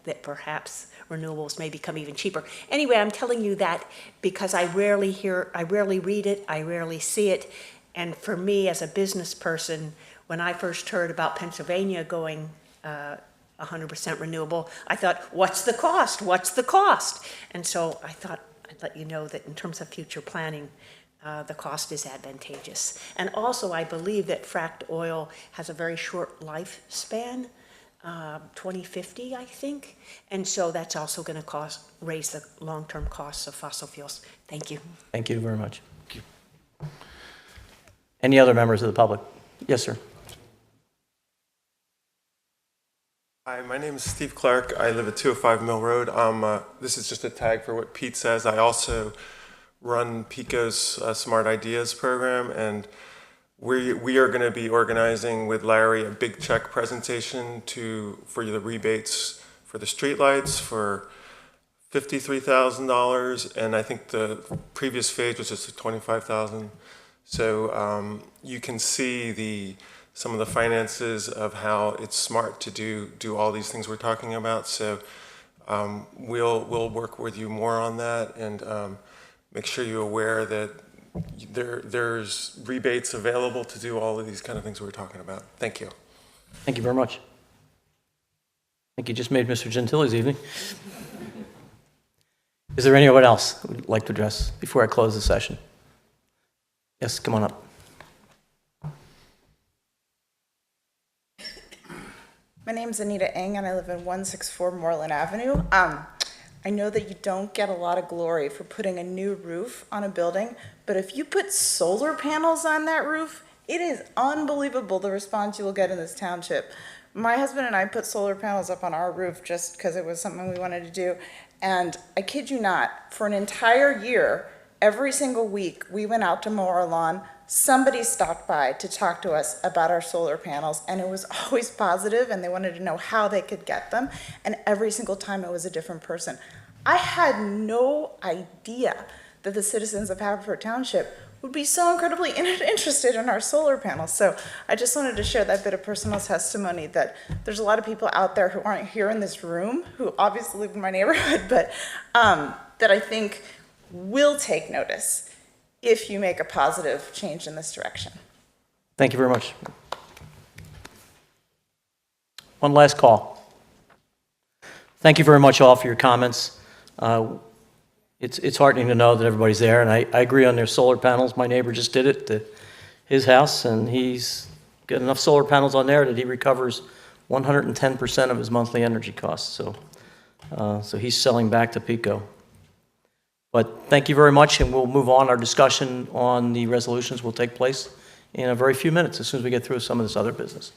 S20: that perhaps renewables may become even cheaper. Anyway, I'm telling you that because I rarely read it, I rarely see it. And for me as a business person, when I first heard about Pennsylvania going 100% renewable, I thought, what's the cost? What's the cost? And so I thought I'd let you know that in terms of future planning, the cost is advantageous. And also, I believe that fracked oil has a very short lifespan, 2050, I think. And so that's also going to raise the long-term costs of fossil fuels. Thank you.
S1: Thank you very much. Thank you. Any other members of the public? Yes, sir.
S21: Hi, my name is Steve Clark. I live at 205 Mill Road. This is just a tag for what Pete says. I also run PICO's Smart Ideas program, and we are going to be organizing with Larry a big check presentation for the rebates for the streetlights for $53,000, and I think the previous phase was just $25,000. So you can see some of the finances of how it's smart to do all these things we're talking about. So we'll work with you more on that, and make sure you're aware that there's rebates available to do all of these kind of things we're talking about. Thank you.
S1: Thank you very much. I think you just made Mr. Gentile's evening. Is there anyone else who would like to address before I close the session? Yes, come on up.
S4: My name's Anita Ng, and I live in 164 Moreland Avenue. I know that you don't get a lot of glory for putting a new roof on a building, but if you put solar panels on that roof, it is unbelievable the response you will get in this township. My husband and I put solar panels up on our roof just because it was something we wanted to do, and I kid you not, for an entire year, every single week, we went out to mow our lawn. Somebody stopped by to talk to us about our solar panels, and it was always positive, and they wanted to know how they could get them, and every single time it was a different person. I had no idea that the citizens of Haverford Township would be so incredibly interested in our solar panels. So I just wanted to share that bit of personal testimony that there's a lot of people out there who aren't here in this room, who obviously live in my neighborhood, but that I think will take notice if you make a positive change in this direction.
S1: Thank you very much. One last call. Thank you very much all for your comments. It's heartening to know that everybody's there, and I agree on their solar panels. My neighbor just did it to his house, and he's got enough solar panels on there that he recovers 110% of his monthly energy costs. So he's selling back to PECO. But thank you very much, and we'll move on. Our discussion on the resolutions will take place in a very few minutes as soon as we get through some of this other business.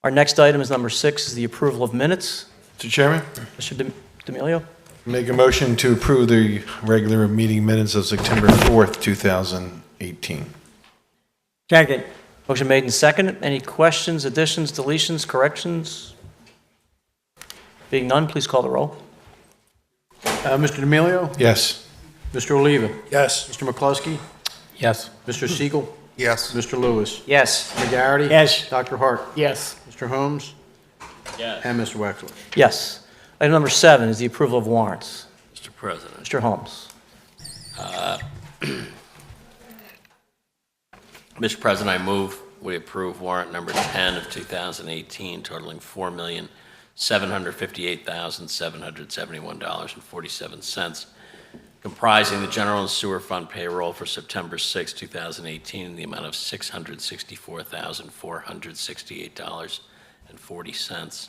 S1: Our next item is number 6, is the approval of minutes.
S3: Mr. Chairman?
S1: Mr. D'Amelio?
S3: Make a motion to approve the regular meeting minutes of September 4th, 2018.
S5: Second.
S1: Motion made and seconded. Any questions, additions, deletions, corrections? Being none, please call the roll.
S2: Mr. D'Amelio?
S3: Yes.
S2: Mr. Oliva?
S8: Yes.
S2: Mr. McCluskey?
S7: Yes.
S2: Mr. Siegel?
S8: Yes.
S2: Mr. Lewis?
S7: Yes.
S2: Mr. Garrity?
S5: Yes.
S2: Dr. Hart?
S7: Yes.
S2: Mr. Holmes?
S6: Yes.
S2: And Mr. Wexler?
S1: Yes. Item number 7 is the approval of warrants.
S6: Mr. President.
S1: Mr. Holmes.
S6: Mr. President, I move we approve warrant number 10 of 2018 totaling $4,758,771.47, comprising the general and sewer fund payroll for September 6, 2018 in the amount of $664,468.40.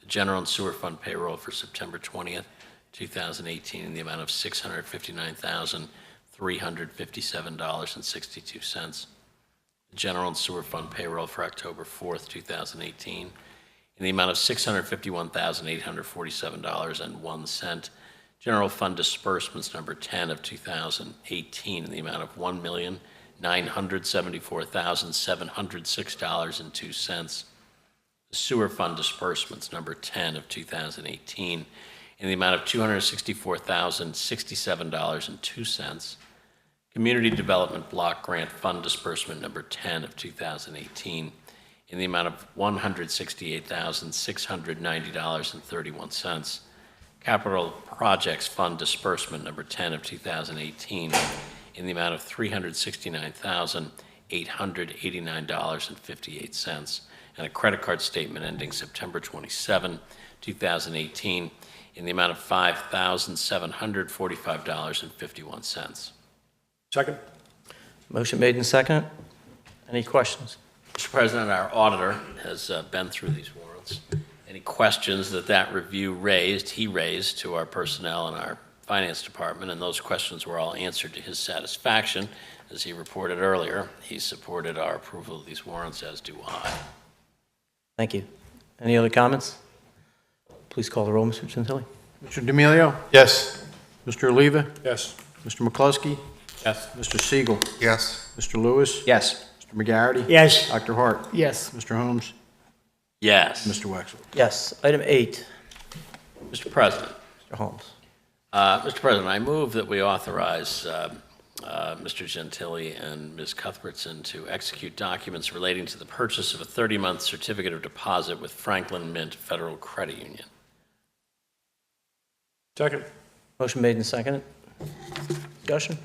S6: The general and sewer fund payroll for September 20th, 2018 in the amount of $659,357.62. The general and sewer fund payroll for October 4th, 2018 in the amount of $651,847.01. General fund disbursements number 10 of 2018 in the amount of $1,974,706.02. The sewer fund disbursements number 10 of 2018 in the amount of $264,067.02. Community Development Block Grant Fund disbursement number 10 of 2018 in the amount of $168,690.31. Capital Projects Fund disbursement number 10 of 2018 in the amount of $369,889.58. And a credit card statement ending September 27, 2018 in the amount of $5,745.51.
S8: Second.
S1: Motion made and seconded. Any questions?
S6: Mr. President, our auditor has been through these warrants. Any questions that review he raised to our personnel and our finance department, and those questions were all answered to his satisfaction. As he reported earlier, he supported our approval of these warrants, as do I.
S1: Thank you. Any other comments? Please call the roll, Mr. Gentili.
S2: Mr. D'Amelio?
S3: Yes.
S2: Mr. Oliva?
S8: Yes.
S2: Mr. McCluskey?
S8: Yes.
S2: Mr. Siegel?
S8: Yes.
S2: Mr. Lewis?
S7: Yes.
S2: Mr. McGarrity?
S5: Yes.
S2: Dr. Hart?
S7: Yes.
S2: Mr. Holmes?
S6: Yes.
S2: Mr. Wexler?
S1: Yes. Item 8,
S6: Mr. President.
S1: Mr. Holmes.
S6: Mr. President, I move that we authorize Mr. Gentili and Ms. Cuthbertson to execute documents relating to the purchase of a 30-month certificate of deposit with Franklin Mint Federal Credit Union.
S8: Second.
S1: Motion made and seconded. Discussion?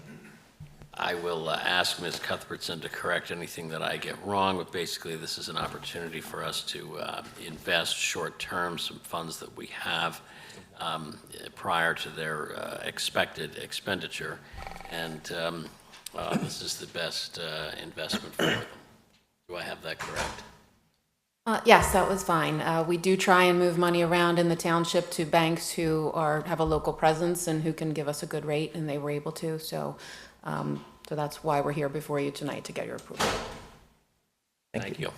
S6: I will ask Ms. Cuthbertson to correct anything that I get wrong, but basically this is an opportunity for us to invest short-term some funds that we have prior to their expected expenditure, and this is the best investment for them. Do I have that correct?
S9: Yes, that was fine. We do try and move money around in the township to banks who have a local presence and who can give us a good rate, and they were able to. So that's why we're here before you tonight, to get your approval.
S6: Thank you.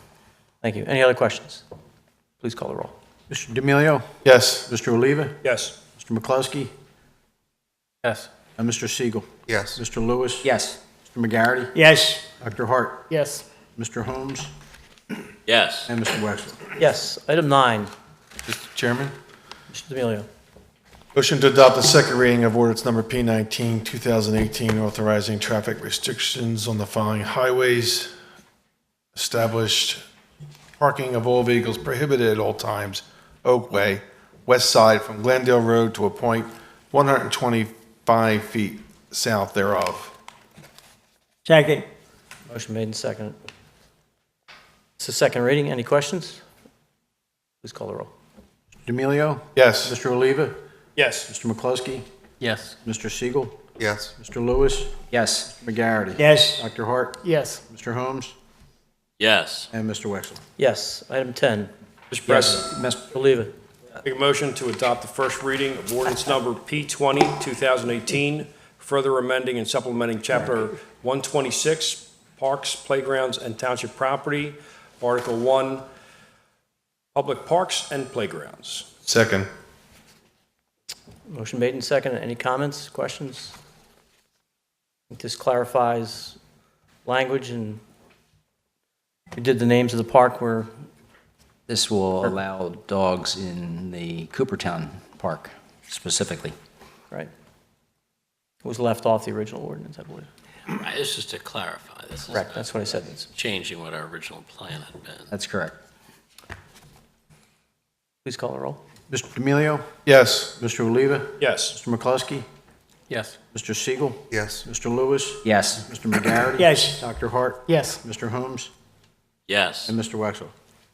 S1: Thank you. Any other questions? Please call the roll.
S2: Mr. D'Amelio?
S3: Yes.
S2: Mr. Oliva?
S8: Yes.
S2: Mr. McCluskey?
S7: Yes.
S2: And Mr. Siegel?
S8: Yes.
S2: Mr. Lewis?
S7: Yes.
S2: Mr. McGarity?
S5: Yes.
S2: Dr. Hart?
S20: Yes.
S2: Mr. Holmes?
S6: Yes.
S2: And Mr. Wexler?
S1: Yes. Item 9,
S3: Mr. Chairman?
S1: Mr. D'Amelio.
S3: Motion to adopt the second reading of ordinance number P19, 2018, authorizing traffic restrictions on the following highways. Established parking of all vehicles prohibited at all times. Oak Way, west side from Glendale Road to a point 125 feet south thereof.
S5: Second.
S1: Motion made and seconded. It's the second reading. Any questions? Please call the roll.
S2: D'Amelio?
S3: Yes.
S2: Mr. Oliva?
S8: Yes.
S2: Mr. McCluskey?
S7: Yes.
S2: Mr. Siegel?
S8: Yes.
S2: Mr. Lewis?
S7: Yes.
S2: Mr. McGarity?
S5: Yes.
S2: Dr. Hart?
S20: Yes.
S2: Mr. Holmes?
S6: Yes.
S2: And Mr. Wexler?
S1: Yes. Item 10,
S8: Mr. President,
S1: Mr. Oliva.
S8: make a motion to adopt the first reading of ordinance number P20, 2018, further amending and supplementing Chapter 126, Parks, Playgrounds, and Township Property, Article 1, Public Parks and Playgrounds.
S3: Second.
S1: Motion made and seconded. Any comments, questions? I think this clarifies language, and we did the names of the park where,
S18: This will allow dogs in the Coopertown Park specifically.
S1: right? It was left off the original ordinance, I believe.
S6: Right, this is to clarify. This is
S1: Correct, that's what I said. It's-
S6: changing what our original plan had been.
S18: That's correct.
S1: Please call the roll.
S2: Mr. D'Amelio?
S3: Yes.
S2: Mr. Oliva?
S8: Yes.
S2: Mr. McCluskey?
S7: Yes.
S2: Mr. Siegel?
S8: Yes.
S2: Mr. Lewis?
S18: Yes.
S2: Mr. McGarity?
S5: Yes.
S2: Dr. Hart?
S20: Yes.
S2: Mr. Holmes?
S6: Yes.
S2: And Mr. Wexler?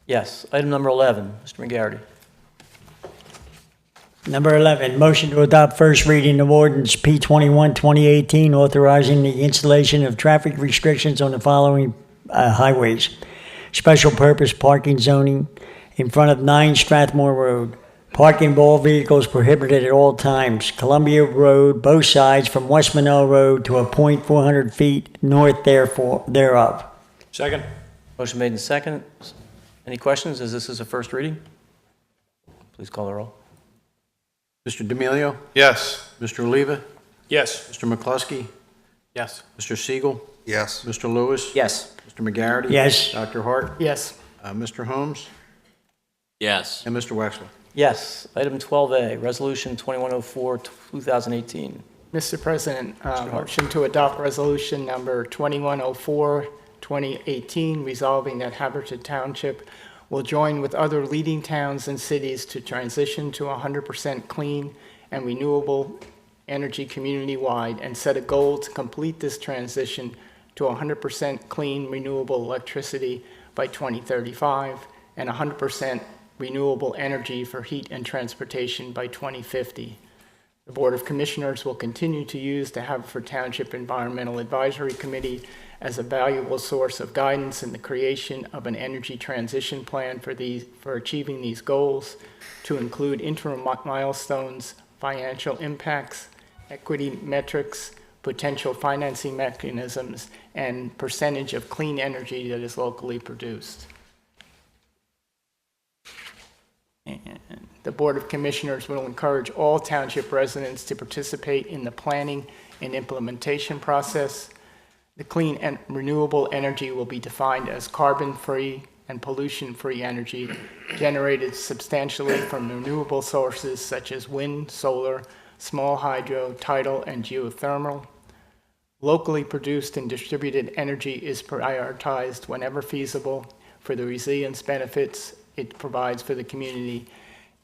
S1: Yes. Item number 11, Mr. McGarity.
S5: Number 11, motion to adopt first reading of ordinance P21, 2018, authorizing the installation of traffic restrictions on the following highways. Special purpose parking zoning in front of 9 Strathmore Road. Parking of all vehicles prohibited at all times. Columbia Road, both sides from West Monroe Road to a point 400 feet north thereof.
S8: Second?
S1: Motion made and seconded. Any questions, as this is a first reading? Please call the roll.
S2: Mr. D'Amelio?
S3: Yes.
S2: Mr. Oliva?
S8: Yes.
S2: Mr. McCluskey?
S7: Yes.
S2: Mr. Siegel?
S8: Yes.
S2: Mr. Lewis?
S18: Yes.
S2: Mr. McGarity?
S5: Yes.
S2: Dr. Hart?
S20: Yes.
S2: Mr. Holmes?
S6: Yes.
S2: And Mr. Wexler?
S1: Yes. Item 12A, Resolution 2104, 2018.
S20: Mr. President,
S1: Hart.
S20: motion to adopt resolution number 2104, 2018, resolving that Haverford Township will join with other leading towns and cities to transition to 100% clean and renewable energy community-wide, and set a goal to complete this transition to 100% clean renewable electricity by 2035 and 100% renewable energy for heat and transportation by 2050. The Board of Commissioners will continue to use the Haverford Township Environmental Advisory Committee as a valuable source of guidance in the creation of an energy transition plan for achieving these goals, to include interim milestones, financial impacts, equity metrics, potential financing mechanisms, and percentage of clean energy that is locally produced. And the Board of Commissioners will encourage all township residents to participate in the planning and implementation process. The clean and renewable energy will be defined as carbon-free and pollution-free energy generated substantially from renewable sources such as wind, solar, small hydro, tidal, and geothermal. Locally produced and distributed energy is prioritized whenever feasible for the resilience benefits it provides for the community,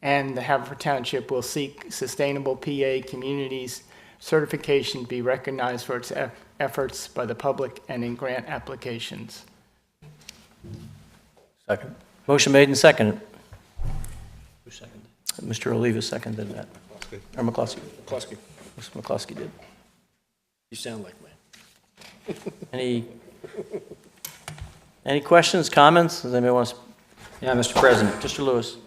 S20: and the Haverford Township will seek sustainable PA communities certification to be recognized for its efforts by the public and in grant applications.
S2: Second.
S1: Motion made and seconded. Who seconded? Mr. Oliva seconded that. Or McCluskey.
S8: McCluskey.
S1: Mr. McCluskey did.
S8: You sound like me.
S1: Any questions, comments? Does anybody want to
S18: Yeah, Mr. President.
S1: Mr. Lewis.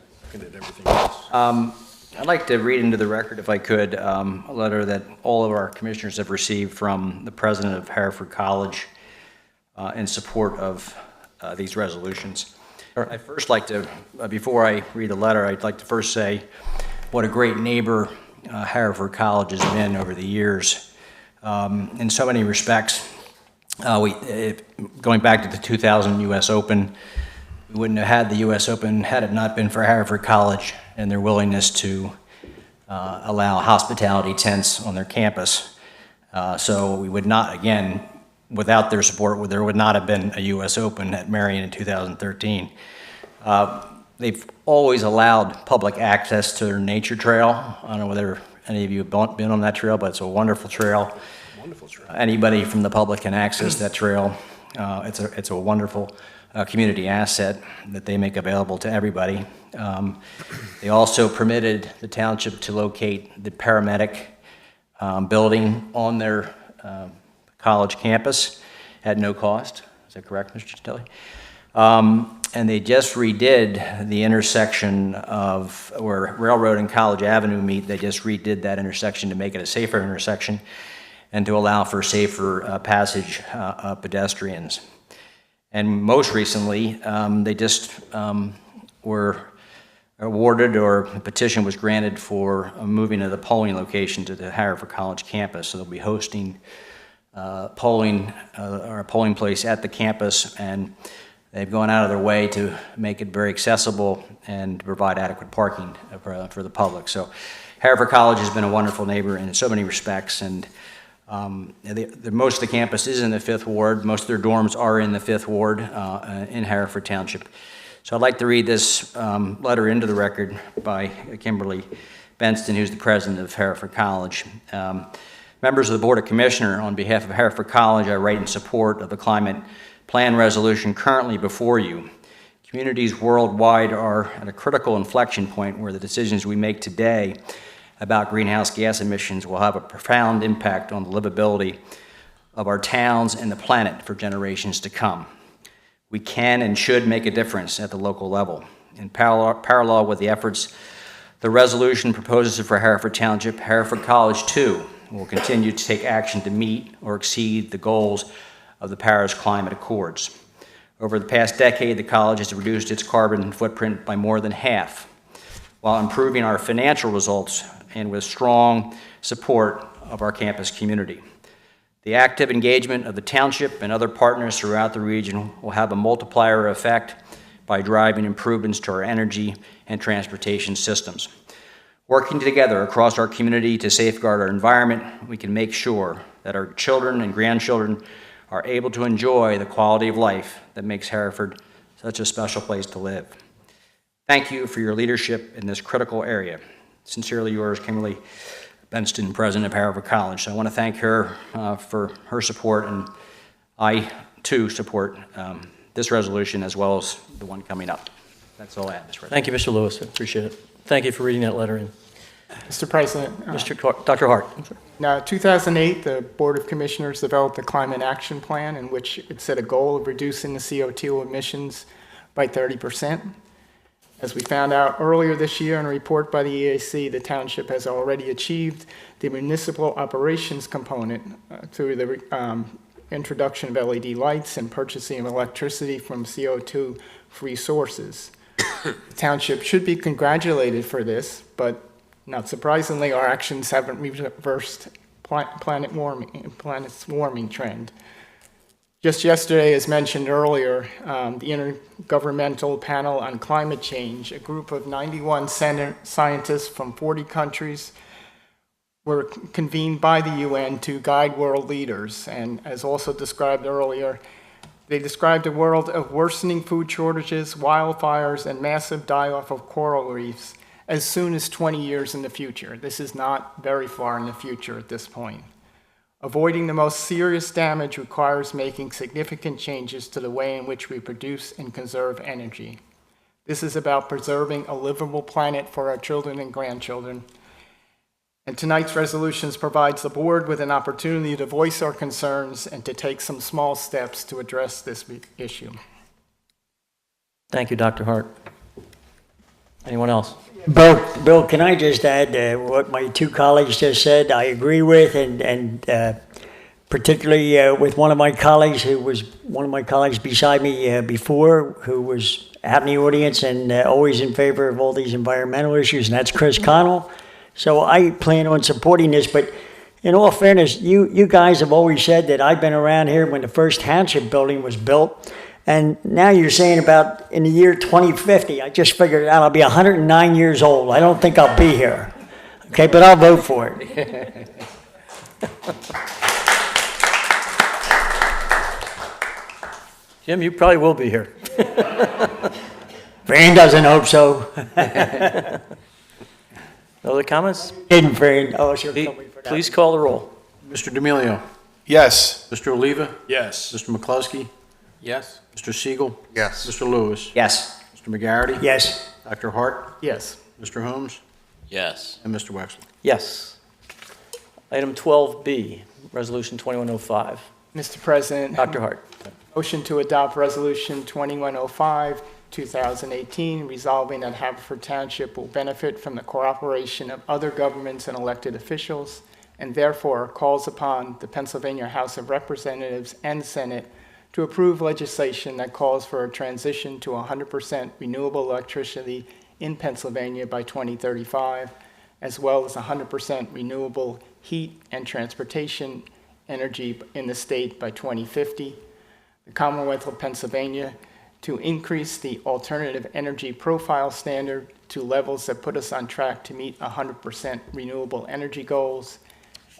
S18: I'd like to read into the record, if I could, a letter that all of our commissioners have received from the president of Haverford College in support of these resolutions. I'd first like to, before I read the letter, I'd like to first say what a great neighbor Haverford College has been over the years. In so many respects, going back to the 2000 U.S. Open, we wouldn't have had the U.S. Open had it not been for Haverford College and their willingness to allow hospitality tents on their campus. So we would not, again, without their support, there would not have been a U.S. Open at Marion in 2013. They've always allowed public access to their nature trail. I don't know whether any of you have been on that trail, but it's a wonderful trail. Wonderful trail. Anybody from the public can access that trail. It's a wonderful community asset that they make available to everybody. They also permitted the township to locate the paramedic building on their college campus at no cost. Is that correct, Mr. Citelli? And they just redid the intersection of where Railroad and College Avenue meet. They just redid that intersection to make it a safer intersection and to allow for safer passage of pedestrians. And most recently, they just were awarded, or a petition was granted for moving of the polling location to the Haverford College campus. So they'll be hosting polling, or a polling place at the campus, and they've gone out of their way to make it very accessible and to provide adequate parking for the public. So Haverford College has been a wonderful neighbor in so many respects, and most of the campus is in the 5th Ward. Most of their dorms are in the 5th Ward in Haverford Township. So I'd like to read this letter into the record by Kimberly Benston, who's the president of Haverford College. Members of the Board of Commissioners, on behalf of Haverford College, I write in support of the climate plan resolution currently before you. Communities worldwide are at a critical inflection point where the decisions we make today about greenhouse gas emissions will have a profound impact on the livability of our towns and the planet for generations to come. We can and should make a difference at the local level. In parallel with the efforts the resolution proposes for Haverford Township, Haverford College, too, will continue to take action to meet or exceed the goals of the Paris Climate Accords. Over the past decade, the college has reduced its carbon footprint by more than half, while improving our financial results and with strong support of our campus community. The active engagement of the township and other partners throughout the region will have a multiplier effect by driving improvements to our energy and transportation systems. Working together across our community to safeguard our environment, we can make sure that our children and grandchildren are able to enjoy the quality of life that makes Haverford such a special place to live. Thank you for your leadership in this critical area. Sincerely yours, Kimberly Benston, president of Haverford College. So I want to thank her for her support, and I, too, support this resolution as well as the one coming up. That's all I have, Mr. President.
S1: Thank you, Mr. Lewis. I appreciate it. Thank you for reading that letter in.
S10: Mr. President.
S1: Dr. Hart.
S10: Now, 2008, the Board of Commissioners developed a climate action plan in which it set a goal of reducing the CO2 emissions by 30%. As we found out earlier this year in a report by the EAC, the township has already achieved the municipal operations component through the introduction of LED lights and purchasing of electricity from CO2-free sources. The township should be congratulated for this, but not surprisingly, our actions haven't reversed planet's warming trend. Just yesterday, as mentioned earlier, the Intergovernmental Panel on Climate Change, a group of 91 scientists from 40 countries, were convened by the UN to guide world leaders. And as also described earlier, they described a world of worsening food shortages, wildfires, and massive die-off of coral reefs as soon as 20 years in the future. This is not very far in the future at this point. Avoiding the most serious damage requires making significant changes to the way in which we produce and conserve energy. This is about preserving a livable planet for our children and grandchildren. And tonight's resolutions provides the board with an opportunity to voice our concerns and to take some small steps to address this issue.
S1: Thank you, Dr. Hart. Anyone else?
S5: Bill, can I just add what my two colleagues just said? I agree with, and particularly with one of my colleagues beside me before, who was out in the audience and always in favor of all these environmental issues, and that's Chris Connell. So I plan on supporting this, but in all fairness, you guys have always said that I've been around here when the first township building was built. And now you're saying about in the year 2050, I just figured it out, I'll be 109 years old. I don't think I'll be here. Okay, but I'll vote for it.
S1: Jim, you probably will be here.
S5: Fran doesn't hope so.
S1: Other comments?
S5: Didn't Fran? Oh, she'll kill me for that.
S1: Please call the roll.
S2: Mr. D'Amelio.
S3: Yes.
S2: Mr. Oliva.
S8: Yes.
S2: Mr. McCluskey.
S7: Yes.
S2: Mr. Siegel.
S21: Yes.
S2: Mr. Lewis.
S18: Yes.
S2: Mr. McGarity.
S5: Yes.
S2: Dr. Hart.
S10: Yes.
S2: Mr. Holmes.
S6: Yes.
S2: And Mr. Wexler.
S1: Yes. Item 12B, Resolution 2105.
S10: Mr. President.
S1: Dr. Hart.
S10: Motion to adopt Resolution 2105, 2018, resolving that Haverford Township will benefit from the cooperation of other governments and elected officials, and therefore calls upon the Pennsylvania House of Representatives and Senate to approve legislation that calls for a transition to 100% renewable electricity in Pennsylvania by 2035, as well as 100% renewable heat and transportation energy in the state by 2050. The Commonwealth of Pennsylvania to increase the alternative energy profile standard to levels that put us on track to meet 100% renewable energy goals,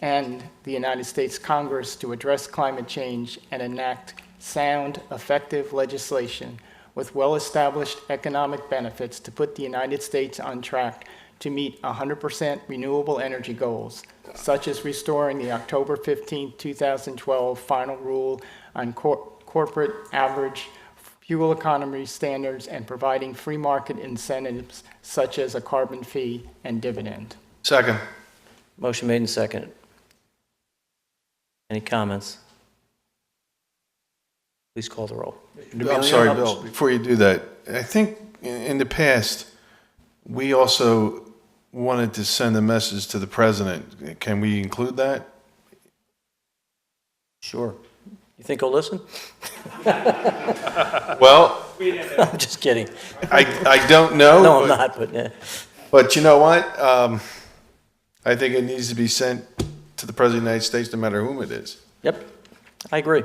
S10: and the United States Congress to address climate change and enact sound, effective legislation with well-established economic benefits to put the United States on track to meet 100% renewable energy goals, such as restoring the October 15, 2012 final rule on corporate average fuel economy standards and providing free market incentives such as a carbon fee and dividend.
S3: Second.
S1: Motion made and seconded. Any comments? Please call the roll.
S3: I'm sorry, Bill, before you do that, I think in the past, we also wanted to send a message to the president. Can we include that?
S1: Sure. You think he'll listen?
S3: Well,
S1: I'm just kidding.
S3: I don't know.
S1: No, I'm not, but yeah.
S3: But you know what? I think it needs to be sent to the President of the United States, no matter whom it is.
S1: Yep, I agree.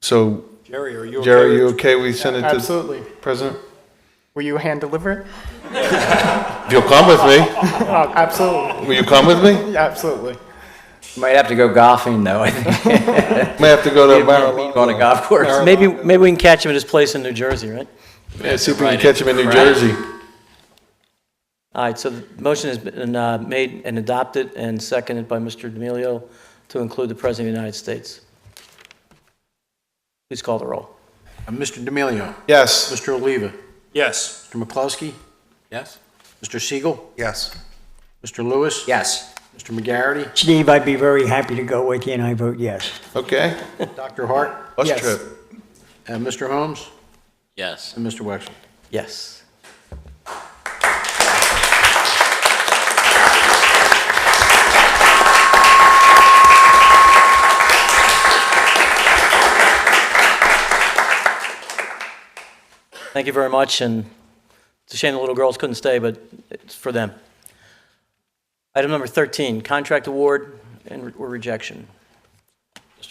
S3: So,
S8: Jerry, are you okay?
S3: Jerry, you okay we send it to
S10: Absolutely.
S3: the President?
S10: Will you hand deliver it?
S3: If you'll come with me.
S10: Absolutely.
S3: Will you come with me?
S10: Absolutely.
S18: You might have to go golfing, though, I think.
S3: May have to go to
S18: Meet on a golf course.
S1: Maybe we can catch him at his place in New Jersey, right?
S3: Yeah, see if we can catch him in New Jersey.
S1: All right, so the motion has been made and adopted and seconded by Mr. D'Amelio to include the President of the United States. Please call the roll.
S2: Mr. D'Amelio.
S3: Yes.
S2: Mr. Oliva.
S8: Yes.
S2: Mr. McCluskey.
S7: Yes.
S2: Mr. Siegel.
S21: Yes.
S2: Mr. Lewis.
S18: Yes.
S2: Mr. McGarity.
S5: Steve, I'd be very happy to go with you, and I vote yes.
S3: Okay.
S2: Dr. Hart.
S3: Bus
S10: Yes.
S3: trip.
S2: And Mr. Holmes.
S6: Yes.
S2: And Mr. Wexler.
S1: Yes. Thank you very much, and it's a shame the little girls couldn't stay, but it's for them. Item number 13, contract award or rejection.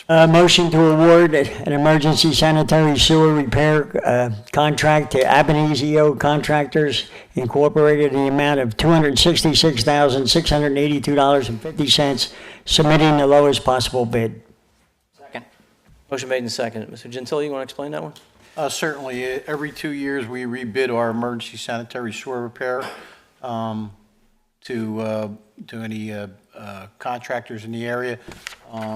S5: Motion to award an emergency sanitary sewer repair contract to Abenizio Contractors Incorporated in the amount of $266,682.50, submitting the lowest possible bid.
S18: Second.
S1: Motion made and seconded. Mr. Gentili, you want to explain that one?
S2: Certainly. Every 2 years, we rebid our emergency sanitary sewer repair to any contractors in the area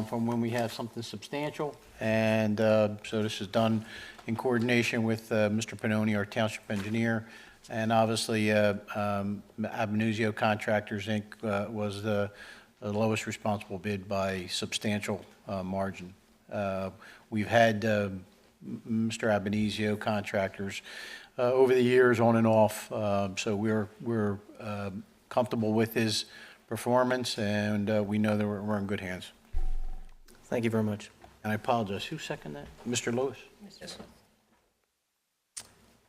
S2: from when we have something substantial. And so this is done in coordination with Mr. Pannoni, our township engineer. And obviously, Abenizio Contractors, Inc. Was the lowest responsible bid by substantial margin. We've had Mr. Abenizio contractors over the years, on and off. So we're comfortable with his performance, and we know that we're in good hands.
S1: Thank you very much.
S2: And I apologize. Who seconded that? Mr. Lewis?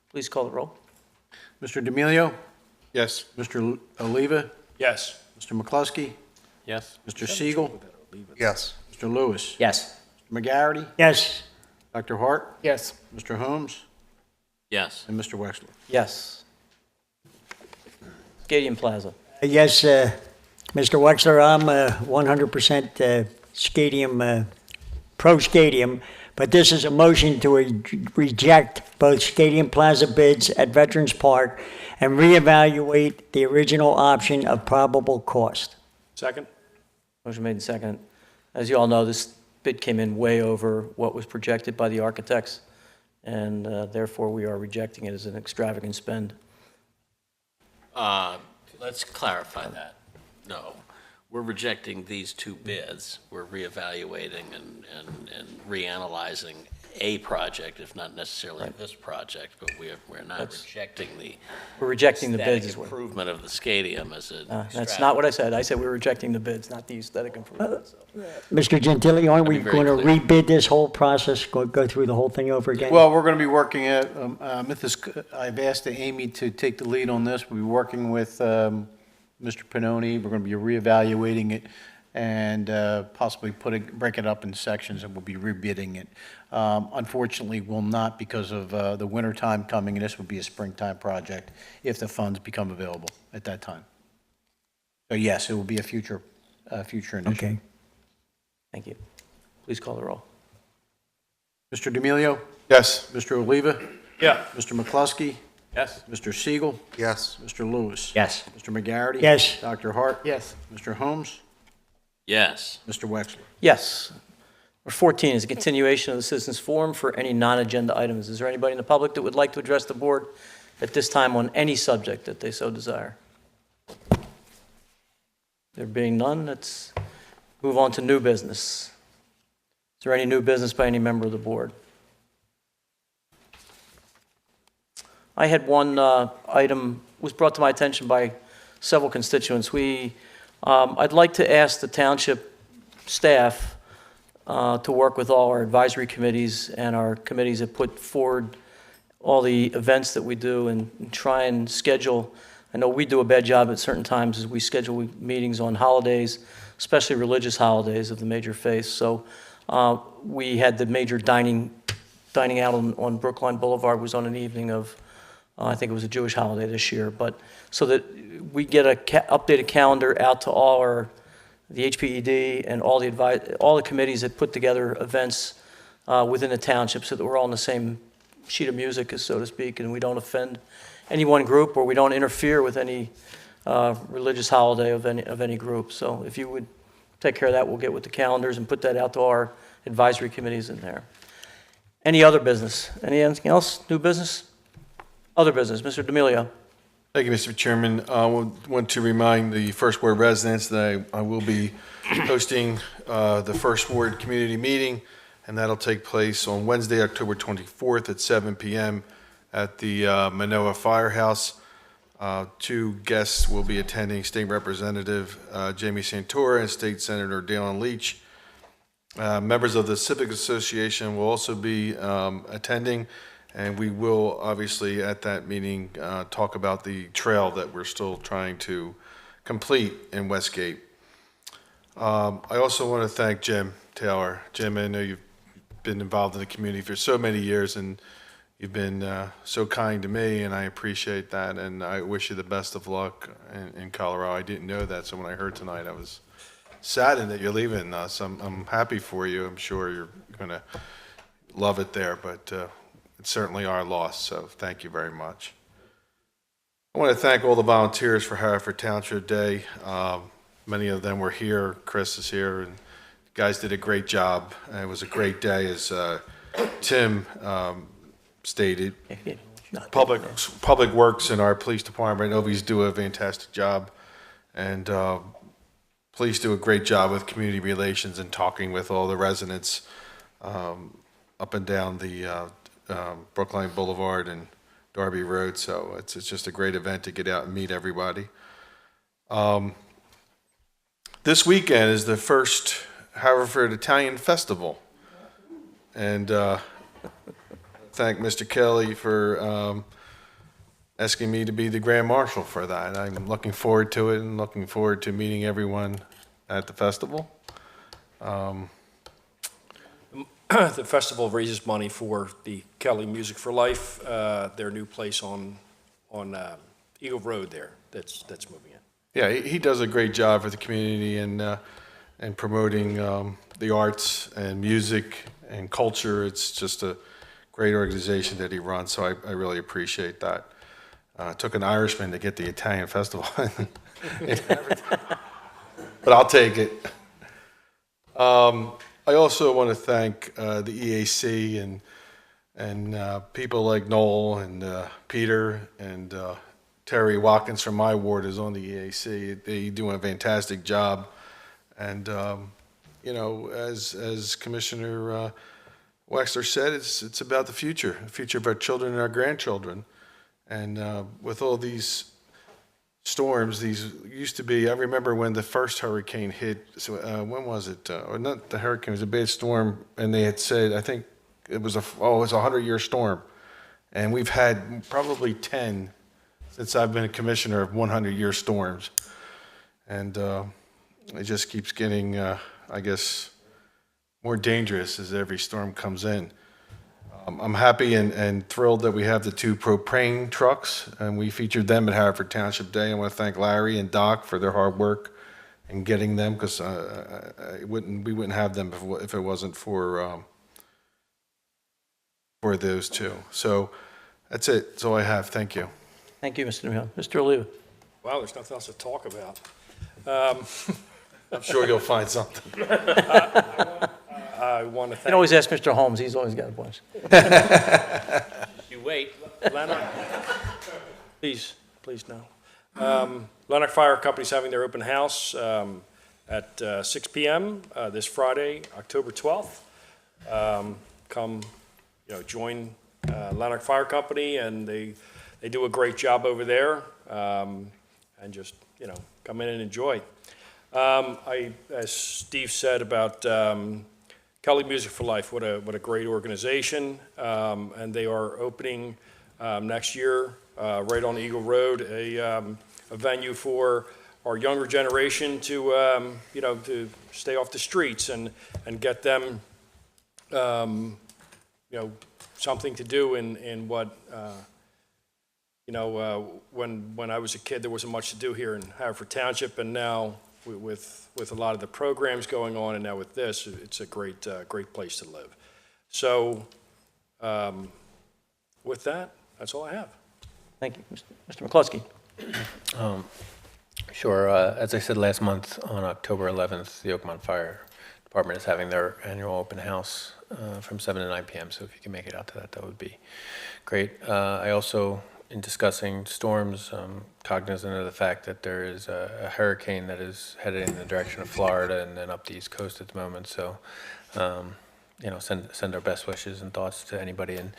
S1: Please call the roll.
S2: Mr. D'Amelio?
S3: Yes.
S2: Mr. Oliva?
S8: Yes.
S2: Mr. McCluskey?
S6: Yes.
S2: Mr. Siegel?
S3: Yes.
S2: Mr. Lewis?
S18: Yes.
S2: Mr. McGarity?
S5: Yes.
S2: Dr. Hart?
S10: Yes.
S2: Mr. Holmes?
S6: Yes.
S2: And Mr. Wexler?
S1: Yes. Stadium Plaza.
S5: Yes, Mr. Wexler, I'm 100% Stadium, pro Stadium, but this is a motion to reject both Stadium Plaza bids at Veterans Park and reevaluate the original option of probable cost.
S8: Second?
S1: Motion made and seconded. As you all know, this bid came in way over what was projected by the architects, and therefore we are rejecting it as an extravagant spend.
S6: Let's clarify that. No, we're rejecting these two bids. We're reevaluating and reanalyzing a project, if not necessarily this project, but we're not rejecting the.
S1: We're rejecting the bids
S6: aesthetic
S1: as well.
S6: improvement of the stadium as a.
S1: That's not what I said. I said we're rejecting the bids, not the aesthetic improvements.
S5: Mr. Gentili, aren't we
S6: That'd be very
S5: going to
S6: clear.
S5: rebid this whole process, go through the whole thing over again?
S2: Well, we're going to be working at, I've asked Amy to take the lead on this. We'll be working with Mr. Pannoni. We're going to be reevaluating it and possibly break it up in sections, and we'll be rebidding it. Unfortunately, will not because of the winter time coming, and this would be a springtime project if the funds become available at that time. So yes, it will be a future initiative.
S5: Okay.
S1: Thank you. Please call the roll.
S2: Mr. D'Amelio?
S3: Yes.
S2: Mr. Oliva?
S8: Yeah.
S2: Mr. McCluskey?
S8: Yes.
S2: Mr. Siegel?
S3: Yes.
S2: Mr. Lewis?
S18: Yes.
S2: Mr. McGarity?
S5: Yes.
S2: Dr. Hart?
S10: Yes.
S2: Mr. Holmes?
S6: Yes.
S2: Mr. Wexler?
S1: Yes. Number 14 is a continuation of the citizens forum for any non-agenda items. Is there anybody in the public that would like to address the board at this time on any subject that they so desire? There being none, let's move on to new business. Is there any new business by any member of the board? I had one item was brought to my attention by several constituents. I'd like to ask the township staff to work with all our advisory committees and our committees that put forward all the events that we do and try and schedule. I know we do a bad job at certain times as we schedule meetings on holidays, especially religious holidays of the major faiths. So we had the major dining out on Brookline Boulevard was on an evening of, I think it was a Jewish holiday this year, but so that we get a updated calendar out to all the HPED and all the committees that put together events within the township so that we're all on the same sheet of music, so to speak, and we don't offend any one group or we don't interfere with any religious holiday of any group. So if you would take care of that, we'll get with the calendars and put that out to our advisory committees in there. Any other business? Anything else? New business? Other business? Mr. D'Amelio.
S3: Thank you, Mr. Chairman. I want to remind the First Ward residents that I will be hosting the First Ward community meeting, and that'll take place on Wednesday, October 24th at 7 p.m. at the Manoa Firehouse. Two guests will be attending, State Representative Jamie Santora and State Senator Dalen Leach. Members of the Civic Association will also be attending, and we will obviously at that meeting talk about the trail that we're still trying to complete in Westgate. I also want to thank Jim Taylor. Jim, I know you've been involved in the community for so many years, and you've been so kind to me, and I appreciate that, and I wish you the best of luck in Colorado. I didn't know that, so when I heard tonight, I was saddened that you're leaving us. I'm happy for you. I'm sure you're going to love it there, but it's certainly our loss, so thank you very much. I want to thank all the volunteers for Haverford Township Day. Many of them were here. Chris is here, and you guys did a great job. And it was a great day, as Tim stated. Public Works and our police department always do a fantastic job, and police do a great job with community relations and talking with all the residents. up and down the Brookline Boulevard and Darby Road, so it's just a great event to get out and meet everybody. This weekend is the first Haverford Italian Festival, and thank Mr. Kelly for asking me to be the Grand Marshal for that. I'm looking forward to it and looking forward to meeting everyone at the festival.
S8: The festival raises money for the Kelly Music for Life, their new place on Eagle Road there that's moving in.
S3: Yeah, he does a great job for the community and promoting the arts and music and culture. It's just a great organization that he runs, so I really appreciate that. It took an Irishman to get the Italian festival, but I'll take it. I also want to thank the EAC and people like Noel and Peter and Terry Watkins from my ward is on the EAC. They do a fantastic job, and you know, as Commissioner Wexler said, it's about the future of our children and our grandchildren. And with all these storms, these used to be, I remember when the first hurricane hit, so when was it? Or not the hurricane, it was a bad storm, and they had said, I think it was a 100-year storm. And we've had probably 10 since I've been a commissioner of 100-year storms. And it just keeps getting, I guess, more dangerous as every storm comes in. I'm happy and thrilled that we have the 2 propane trucks, and we featured them at Haverford Township Day. I want to thank Larry and Doc for their hard work in getting them, because we wouldn't have them if it wasn't for those 2. So that's it. That's all I have. Thank you.
S1: Thank you, Mr. DeMille. Mr. Oliva.
S8: Wow, there's nothing else to talk about.
S3: I'm sure you'll find something.
S8: I want to thank.
S1: You can always ask Mr. Holmes. He's always got a bunch.
S6: You wait.
S8: Lanark, please no. Lanark Fire Company's having their open house at 6 p.m. This Friday, October 12th. Come, join Lanark Fire Company, and they do a great job over there. And just come in and enjoy. As Steve said about Kelly Music for Life, what a great organization, and they are opening next year right on Eagle Road a venue for our younger generation to to stay off the streets and get them something to do in what when I was a kid there wasn't much to do here in Haverford Township, and now with a lot of the programs going on, and now with this, it's a great place to live. So with that, that's all I have.
S1: Thank you. Mr. McCluskey.
S11: Sure. As I said last month, on October 11th, the Oakmont Fire Department is having their annual open house from 7 to 9 p.m. So if you can make it out to that, that would be great. I also, in discussing storms, cognizant of the fact that there is a hurricane that is headed in the direction of Florida and then up the East Coast at the moment. So, send our best wishes and thoughts to anybody in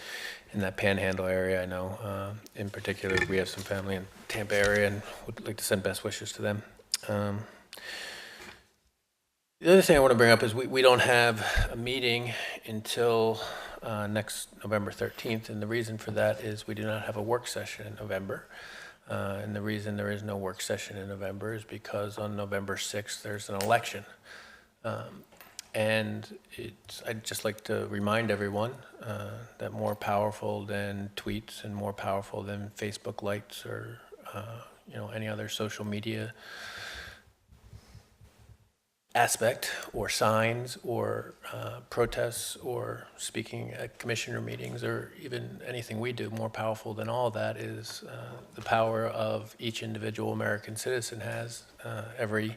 S11: that Panhandle area. I know, in particular, we have some family in Tampa area and would like to send best wishes to them. The other thing I want to bring up is we don't have a meeting until next November 13th, and the reason for that is we do not have a work session in November. And the reason there is no work session in November is because on November 6th there's an election. And I'd just like to remind everyone that more powerful than tweets and more powerful than Facebook likes or any other social media aspect or signs or protests or speaking at commissioner meetings or even anything we do, more powerful than all that is the power of each individual American citizen has every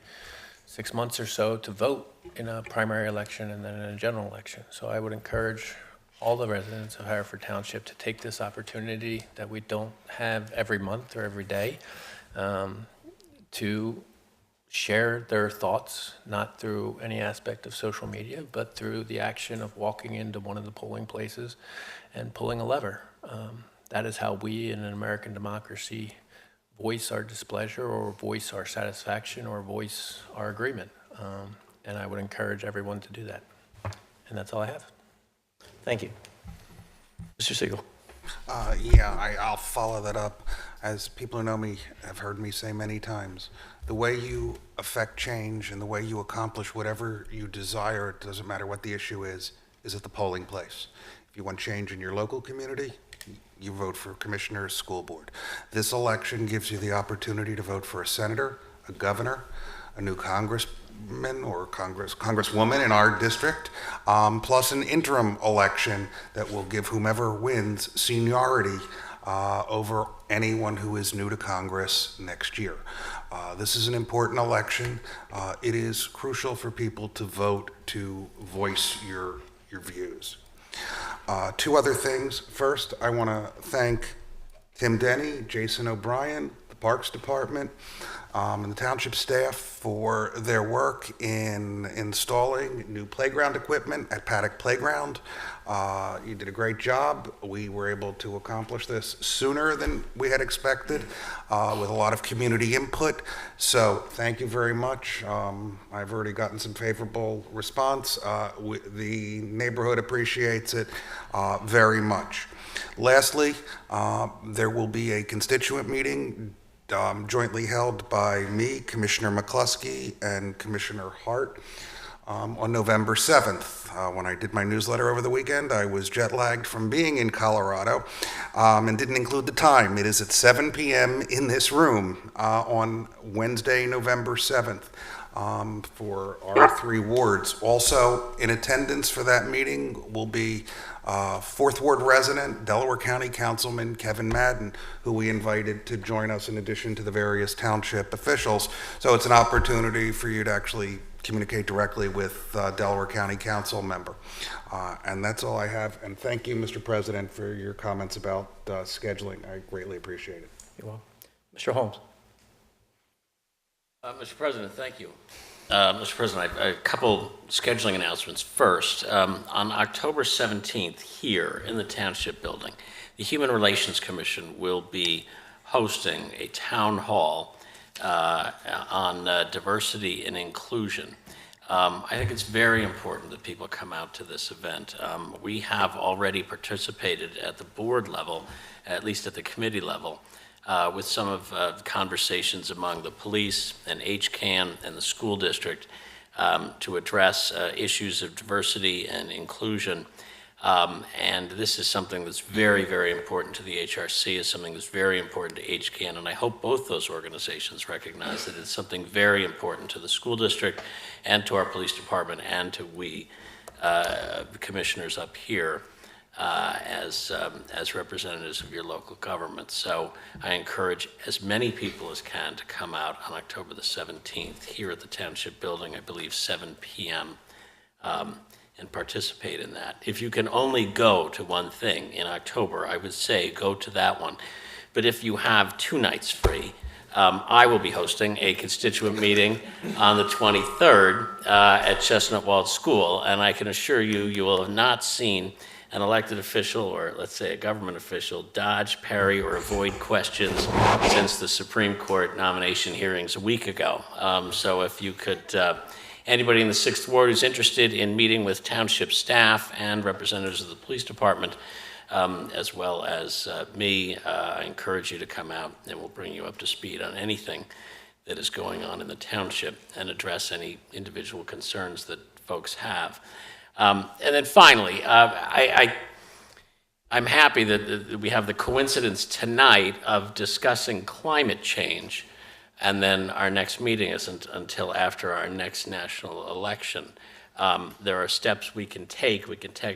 S11: 6 months or so to vote in a primary election and then in a general election. So I would encourage all the residents of Haverford Township to take this opportunity that we don't have every month or every day to share their thoughts, not through any aspect of social media, but through the action of walking into one of the polling places and pulling a lever. That is how we in an American democracy voice our displeasure or voice our satisfaction or voice our agreement. And I would encourage everyone to do that. And that's all I have.
S1: Thank you. Mr. Siegel.
S12: I'll follow that up. As people who know me have heard me say many times, the way you affect change and the way you accomplish whatever you desire, it doesn't matter what the issue is at the polling place. If you want change in your local community, you vote for commissioner, school board. This election gives you the opportunity to vote for a senator, a governor, a new congressman or congresswoman in our district, plus an interim election that will give whomever wins seniority over anyone who is new to Congress next year. This is an important election. It is crucial for people to vote to voice your views. Two other things. First, I want to thank Tim Denny, Jason O'Brien, the Parks Department, and the township staff for their work in installing new playground equipment at Paddock Playground. You did a great job. We were able to accomplish this sooner than we had expected with a lot of community input. So thank you very much. I've already gotten some favorable response. The neighborhood appreciates it very much. Lastly, there will be a constituent meeting jointly held by me, Commissioner McCluskey, and Commissioner Hart on November 7th. When I did my newsletter over the weekend, I was jet lagged from being in Colorado and didn't include the time. It is at 7 p.m. in this room on Wednesday, November 7th. For our three wards. Also in attendance for that meeting will be 4th Ward resident, Delaware County Councilman Kevin Madden, who we invited to join us in addition to the various township officials. So it's an opportunity for you to actually communicate directly with Delaware County Council member. And that's all I have. And thank you, Mr. President, for your comments about scheduling. I greatly appreciate it.
S1: You're welcome. Mr. Holmes.
S6: Mr. President, thank you. Mr. President, I have a couple scheduling announcements. First, on October 17th here in the Township Building, the Human Relations Commission will be hosting a town hall on diversity and inclusion. I think it's very important that people come out to this event. We have already participated at the board level, at least at the committee level, with some of the conversations among the police and HCAN and the school district to address issues of diversity and inclusion. And this is something that's very, very important to the HRC, is something that's very important to HCAN, and I hope both those organizations recognize that it's something very important to the school district and to our police department and to we, commissioners up here, as representatives of your local government. So I encourage as many people as can to come out on October the 17th here at the Township Building, I believe 7 p.m., and participate in that. If you can only go to one thing in October, I would say go to that one. But if you have 2 nights free, I will be hosting a constituent meeting on the 23rd at Chestnut Walled School, and I can assure you, you will have not seen an elected official, or let's say a government official, dodge, parry, or avoid questions since the Supreme Court nomination hearings a week ago. So if you could, anybody in the 6th Ward who's interested in meeting with township staff and representatives of the police department, as well as me, I encourage you to come out, and we'll bring you up to speed on anything that is going on in the township and address any individual concerns that folks have. And then finally, I'm happy that we have the coincidence tonight of discussing climate change, and then our next meeting isn't until after our next national election. There are steps we can take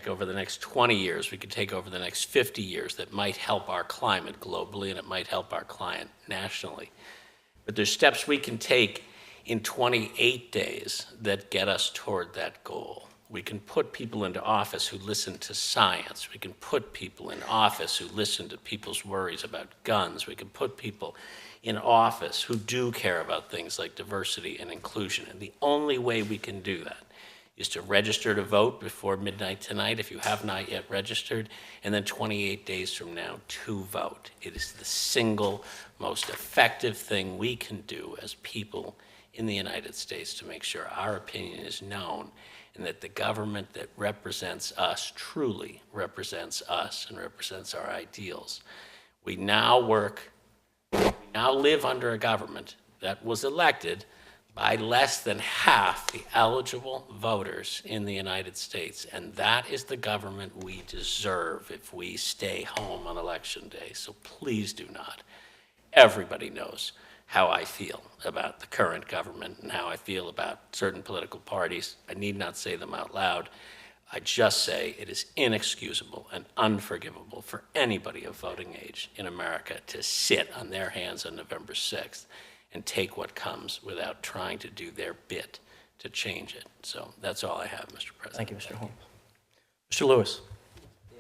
S6: over the next 20 years, we can take over the next 50 years that might help our climate globally, and it might help our climate nationally. But there's steps we can take in 28 days that get us toward that goal. We can put people into office who listen to science. We can put people in office who listen to people's worries about guns. We can put people in office who do care about things like diversity and inclusion. And the only way we can do that is to register to vote before midnight tonight if you have not yet registered, and then 28 days from now to vote. It is the single most effective thing we can do as people in the United States to make sure our opinion is known and that the government that represents us truly represents us and represents our ideals. We now live under a government that was elected by less than half the eligible voters in the United States, and that is the government we deserve if we stay home on election day. So please do not. Everybody knows how I feel about the current government and how I feel about certain political parties. I need not say them out loud. I just say it is inexcusable and unforgivable for anybody of voting age in America to sit on their hands on November 6th and take what comes without trying to do their bit to change it. So that's all I have, Mr. President.
S1: Thank you, Mr. Holmes. Mr. Lewis.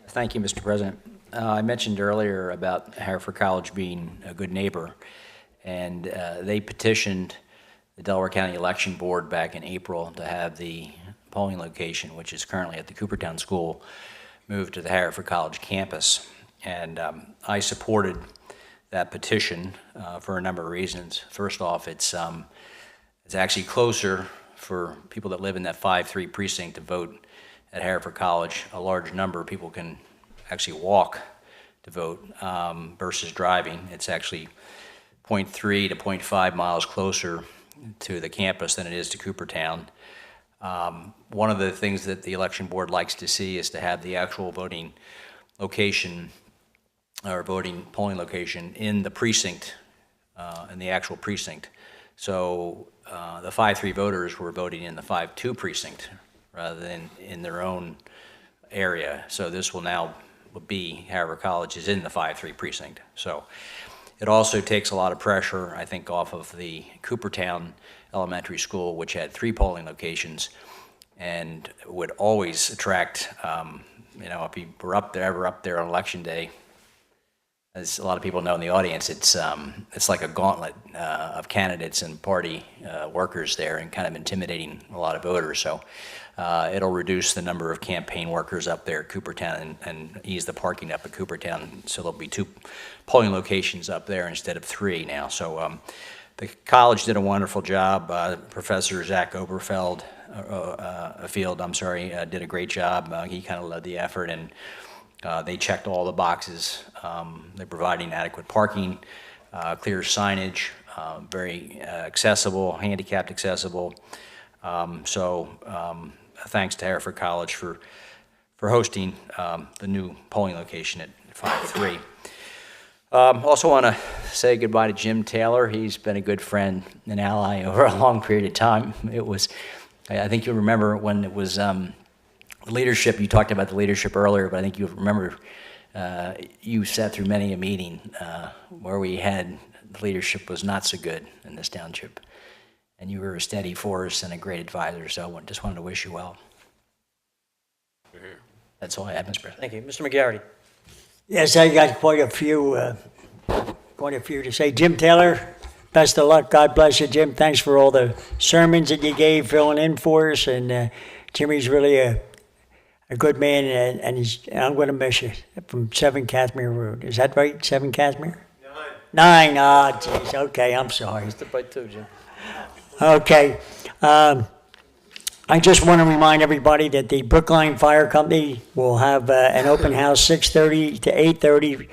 S18: Thank you, Mr. President. I mentioned earlier about Haverford College being a good neighbor, and they petitioned the Delaware County Election Board back in April to have the polling location, which is currently at the Coopertown School, moved to the Haverford College campus. And I supported that petition for a number of reasons. First off, it's actually closer for people that live in that 5-3 precinct to vote at Haverford College. A large number of people can actually walk to vote versus driving. It's actually 0.3 to 0.5 miles closer to the campus than it is to Coopertown. One of the things that the election board likes to see is to have the actual voting location or voting polling location in the precinct, in the actual precinct. So the 5-3 voters were voting in the 5-2 precinct rather than in their own area. So this will now be Haverford College is in the 5-3 precinct. So it also takes a lot of pressure, I think, off of the Coopertown Elementary School, which had 3 polling locations and would always attract, if you were ever up there on election day, as a lot of people know in the audience, it's like a gauntlet of candidates and party workers there and kind of intimidating a lot of voters. So it'll reduce the number of campaign workers up there at Coopertown and ease the parking up at Coopertown. So there'll be 2 polling locations up there instead of 3 now. So the college did a wonderful job. Professor Zach Oberfeld, did a great job. He kind of led the effort, and they checked all the boxes. They're providing adequate parking, clear signage, very accessible, handicapped accessible. Thanks to Haverford College for hosting the new polling location at 5-3. Also want to say goodbye to Jim Taylor. He's been a good friend and ally over a long period of time. I think you'll remember when it was leadership. You talked about the leadership earlier, but I think you remember you sat through many a meeting where we had the leadership was not so good in this township. And you were a steady force and a great advisor, so I just wanted to wish you well. That's all I have, Mr. President.
S1: Thank you. Mr. McGarity.
S5: Yes, I got quite a few to say. Jim Taylor, best of luck. God bless you, Jim. Thanks for all the sermons that you gave filling in for us. And Jimmy's really a good man, and I'm going to miss you from 7 Casimir Road. Is that right, 7 Casimir? 9. Ah, jeez. Okay, I'm sorry.
S1: Mr. Bite too, Jim.
S5: Okay. I just want to remind everybody that the Brookline Fire Company will have an open house 6:30 to 8:30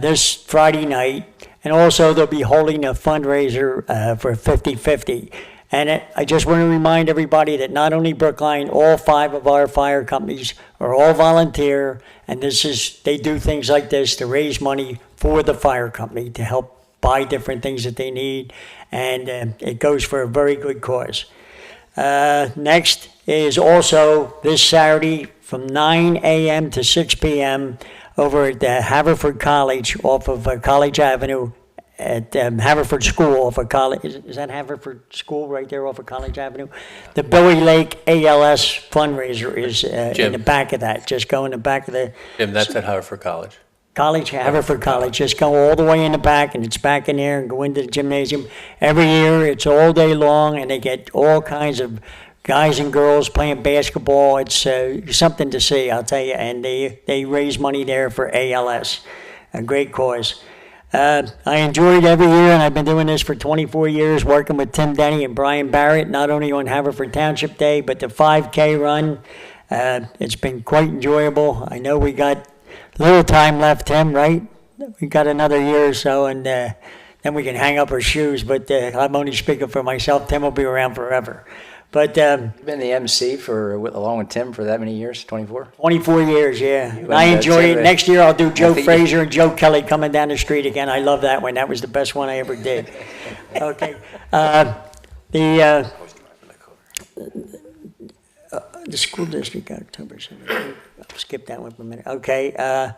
S5: this Friday night. And also they'll be holding a fundraiser for 50/50. And I just want to remind everybody that not only Brookline, all 5 of our fire companies are all volunteer. And they do things like this to raise money for the fire company to help buy different things that they need. And it goes for a very good cause. Next is also this Saturday from 9 a.m. to 6 p.m. over at the Haverford College off of College Avenue at Haverford School off of College, is that Haverford School right there off of College Avenue? The Billy Lake ALS fundraiser is in
S11: Jim.
S5: the back of that. Just go in the back of the
S11: Jim, that's at Haverford College.
S5: Haverford College. Just go all the way in the back, and it's back in there, and go into the gymnasium. Every year, it's all day long, and they get all kinds of guys and girls playing basketball. It's something to see, I'll tell you. And they raise money there for ALS, a great cause. I enjoy it every year, and I've been doing this for 24 years, working with Tim Denny and Brian Barrett, not only on Haverford Township Day, but the 5K run. It's been quite enjoyable. I know we got little time left, Tim, right? We got another year or so, and then we can hang up our shoes. But I'm only speaking for myself. Tim will be around forever. But
S18: You've been the MC along with Tim for that many years, 24?
S5: 24 years, yeah.
S18: You
S5: And I
S18: and,
S5: enjoy
S18: Tim,
S5: it. Next year I'll do Joe
S18: think-
S5: Frazier and Joe Kelly coming down the street again. I love that one. That was the best one I ever did. Okay. The school district, October 17th. I'll skip that one for a minute. Okay.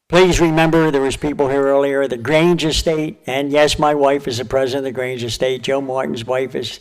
S5: Please remember, there was people here earlier, the Grange Estate, and yes, my wife is the president of the Grange Estate. Joe Martin's wife is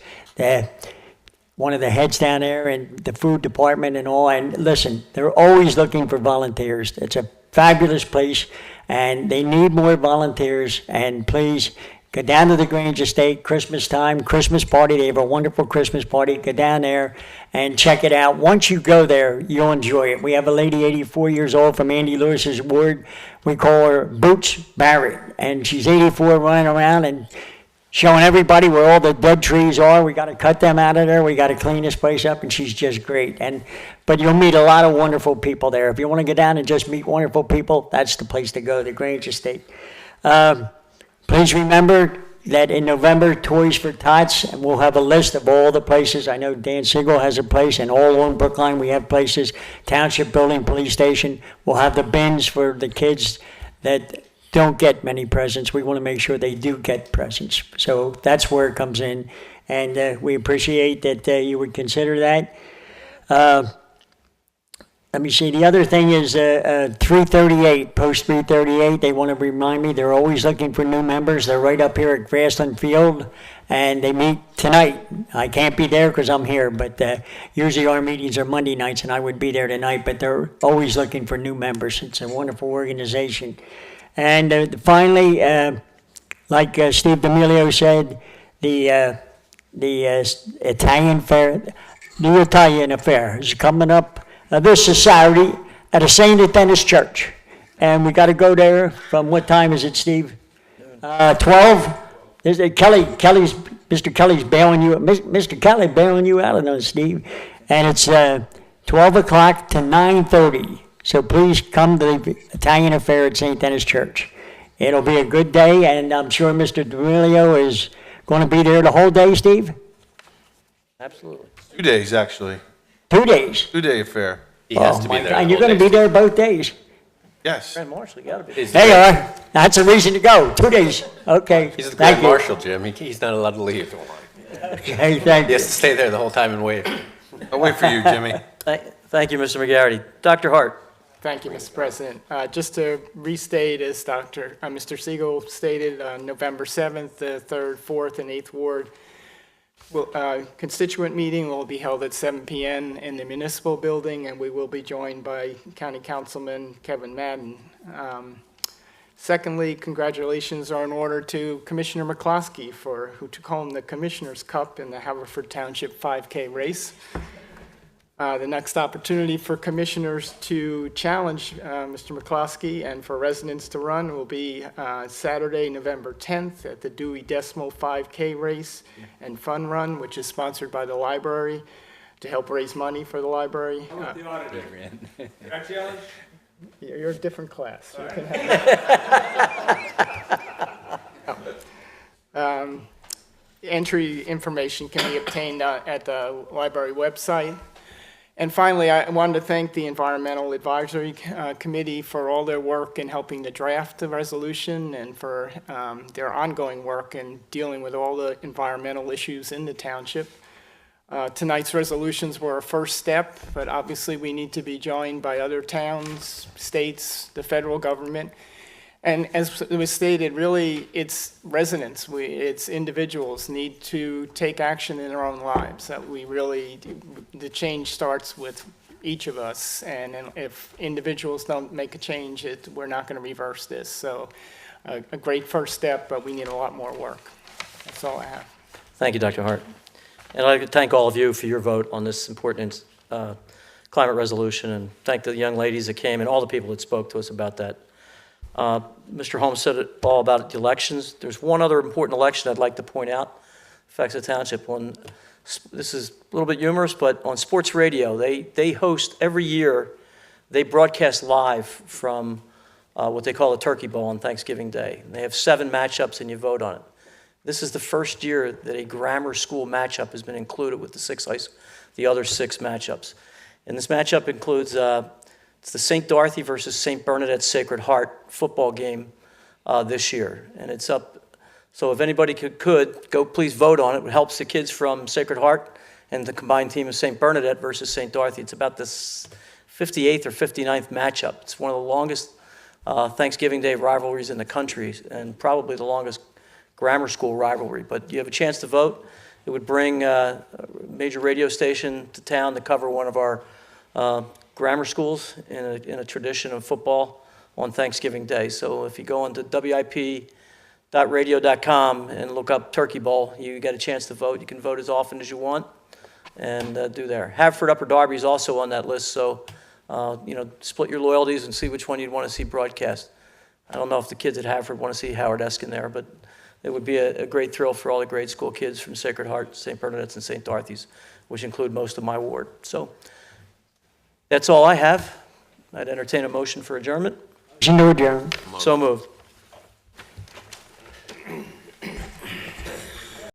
S5: one of the heads down there, and the food department and all. And listen, they're always looking for volunteers. It's a fabulous place, and they need more volunteers. And please go down to the Grange Estate, Christmas time, Christmas party. They have a wonderful Christmas party. Go down there and check it out. Once you go there, you'll enjoy it. We have a lady, 84 years old, from Andy Lewis's ward. We call her Boots Barrett, and she's 84, running around and showing everybody where all the dead trees are. We got to cut them out of there. We got to clean this place up, and she's just great. But you'll meet a lot of wonderful people there. If you want to go down and just meet wonderful people, that's the place to go, the Grange Estate. Please remember that in November, Toys for Tots, and we'll have a list of all the places. I know Dan Siegel has a place, and all along Brookline we have places. Township Building, Police Station. We'll have the bins for the kids that don't get many presents. We want to make sure they do get presents. So that's where it comes in, and we appreciate that you would consider that. Let me see. The other thing is 338, Post 338. They want to remind me they're always looking for new members. They're right up here at Grassland Field, and they meet tonight. I can't be there because I'm here, but usually our meetings are Monday nights, and I would be there tonight. But they're always looking for new members. It's a wonderful organization. And finally, like Steve D'Amelio said, the Italian fair, the Italian affair is coming up this Saturday at a St. Dennis Church. And we got to go there from, what time is it, Steve? 12? Mr. Kelly's bailing you, Mr. Kelly bailing you out of those, Steve. And it's 12 o'clock to 9:30. So please come to the Italian affair at St. Dennis Church. It'll be a good day, and I'm sure Mr. D'Amelio is going to be there the whole day, Steve?
S18: Absolutely.
S3: 2 days, actually.
S5: 2 days.
S3: 2-day affair.
S11: He has to be there.
S5: And you're going to be there both days?
S3: Yes.
S18: Grand Marshal, you got to be.
S5: There you are. That's a reason to go. 2 days. Okay.
S11: He's the
S5: Thank
S11: Grand
S5: you.
S11: Marshal, Jim. He's not allowed to leave.
S5: Okay, thank
S11: He
S5: you.
S11: has to stay there the whole time and wait.
S3: I'll wait for you, Jimmy.
S1: Thank you, Mr. McGarity. Dr. Hart.
S10: Thank you, Mr. President. Just to restate, as Mr. Siegel stated, on November 7th, the 3rd, 4th, and 8th Ward constituent meeting will be held at 7 p.m. in the municipal building, and we will be joined by County Councilman Kevin Madden. Secondly, congratulations are in order to Commissioner McCloskey who took home the Commissioner's Cup in the Haverford Township 5K race. The next opportunity for commissioners to challenge Mr. McCloskey and for residents to run will be Saturday, November 10th at the Dewey Decimal 5K race and fun run, which is sponsored by the library to help raise money for the library. You're a different class. You can have entry information can be obtained at the library website. And finally, I wanted to thank the Environmental Advisory Committee for all their work in helping to draft the resolution and for their ongoing work in dealing with all the environmental issues in the township. Tonight's resolutions were a first step, but obviously we need to be joined by other towns, states, the federal government. And as it was stated, really, it's residents, it's individuals need to take action in their own lives. That we really, the change starts with each of us, and if individuals don't make a change, we're not going to reverse this. So a great first step, but we need a lot more work. That's all I have.
S1: Thank you, Dr. Hart. And I'd like to thank all of you for your vote on this important climate resolution, and thank the young ladies that came and all the people that spoke to us about that. Mr. Holmes said it all about the elections. There's one other important election I'd like to point out, affects the township. This is a little bit humorous, but on sports radio, they host every year, they broadcast live from what they call the Turkey Bowl on Thanksgiving Day. And they have 7 matchups and you vote on it. This is the first year that a grammar school matchup has been included with the other 6 matchups. And this matchup includes it's the St. Dorothy versus St. Bernadette Sacred Heart football game this year. And it's up, so if anybody could go please vote on it. It helps the kids from Sacred Heart and the combined team of St. Bernadette versus St. Dorothy. It's about the 58th or 59th matchup. It's one of the longest Thanksgiving Day rivalries in the country and probably the longest grammar school rivalry. But you have a chance to vote. It would bring a major radio station to town to cover one of our grammar schools in a tradition of football on Thanksgiving Day. So if you go onto WIP.radio.com and look up Turkey Bowl, you get a chance to vote. You can vote as often as you want and do there. Haverford Upper Darby is also on that list, so split your loyalties and see which one you'd want to see broadcast. I don't know if the kids at Haverford want to see Howard Eskin there, but it would be a great thrill for all the grade school kids from Sacred Heart, St. Bernadette's, and St. Dorothy's, which include most of my ward. So that's all I have. I'd entertain a motion for adjournment.
S5: Motion to adjourn.
S1: So moved.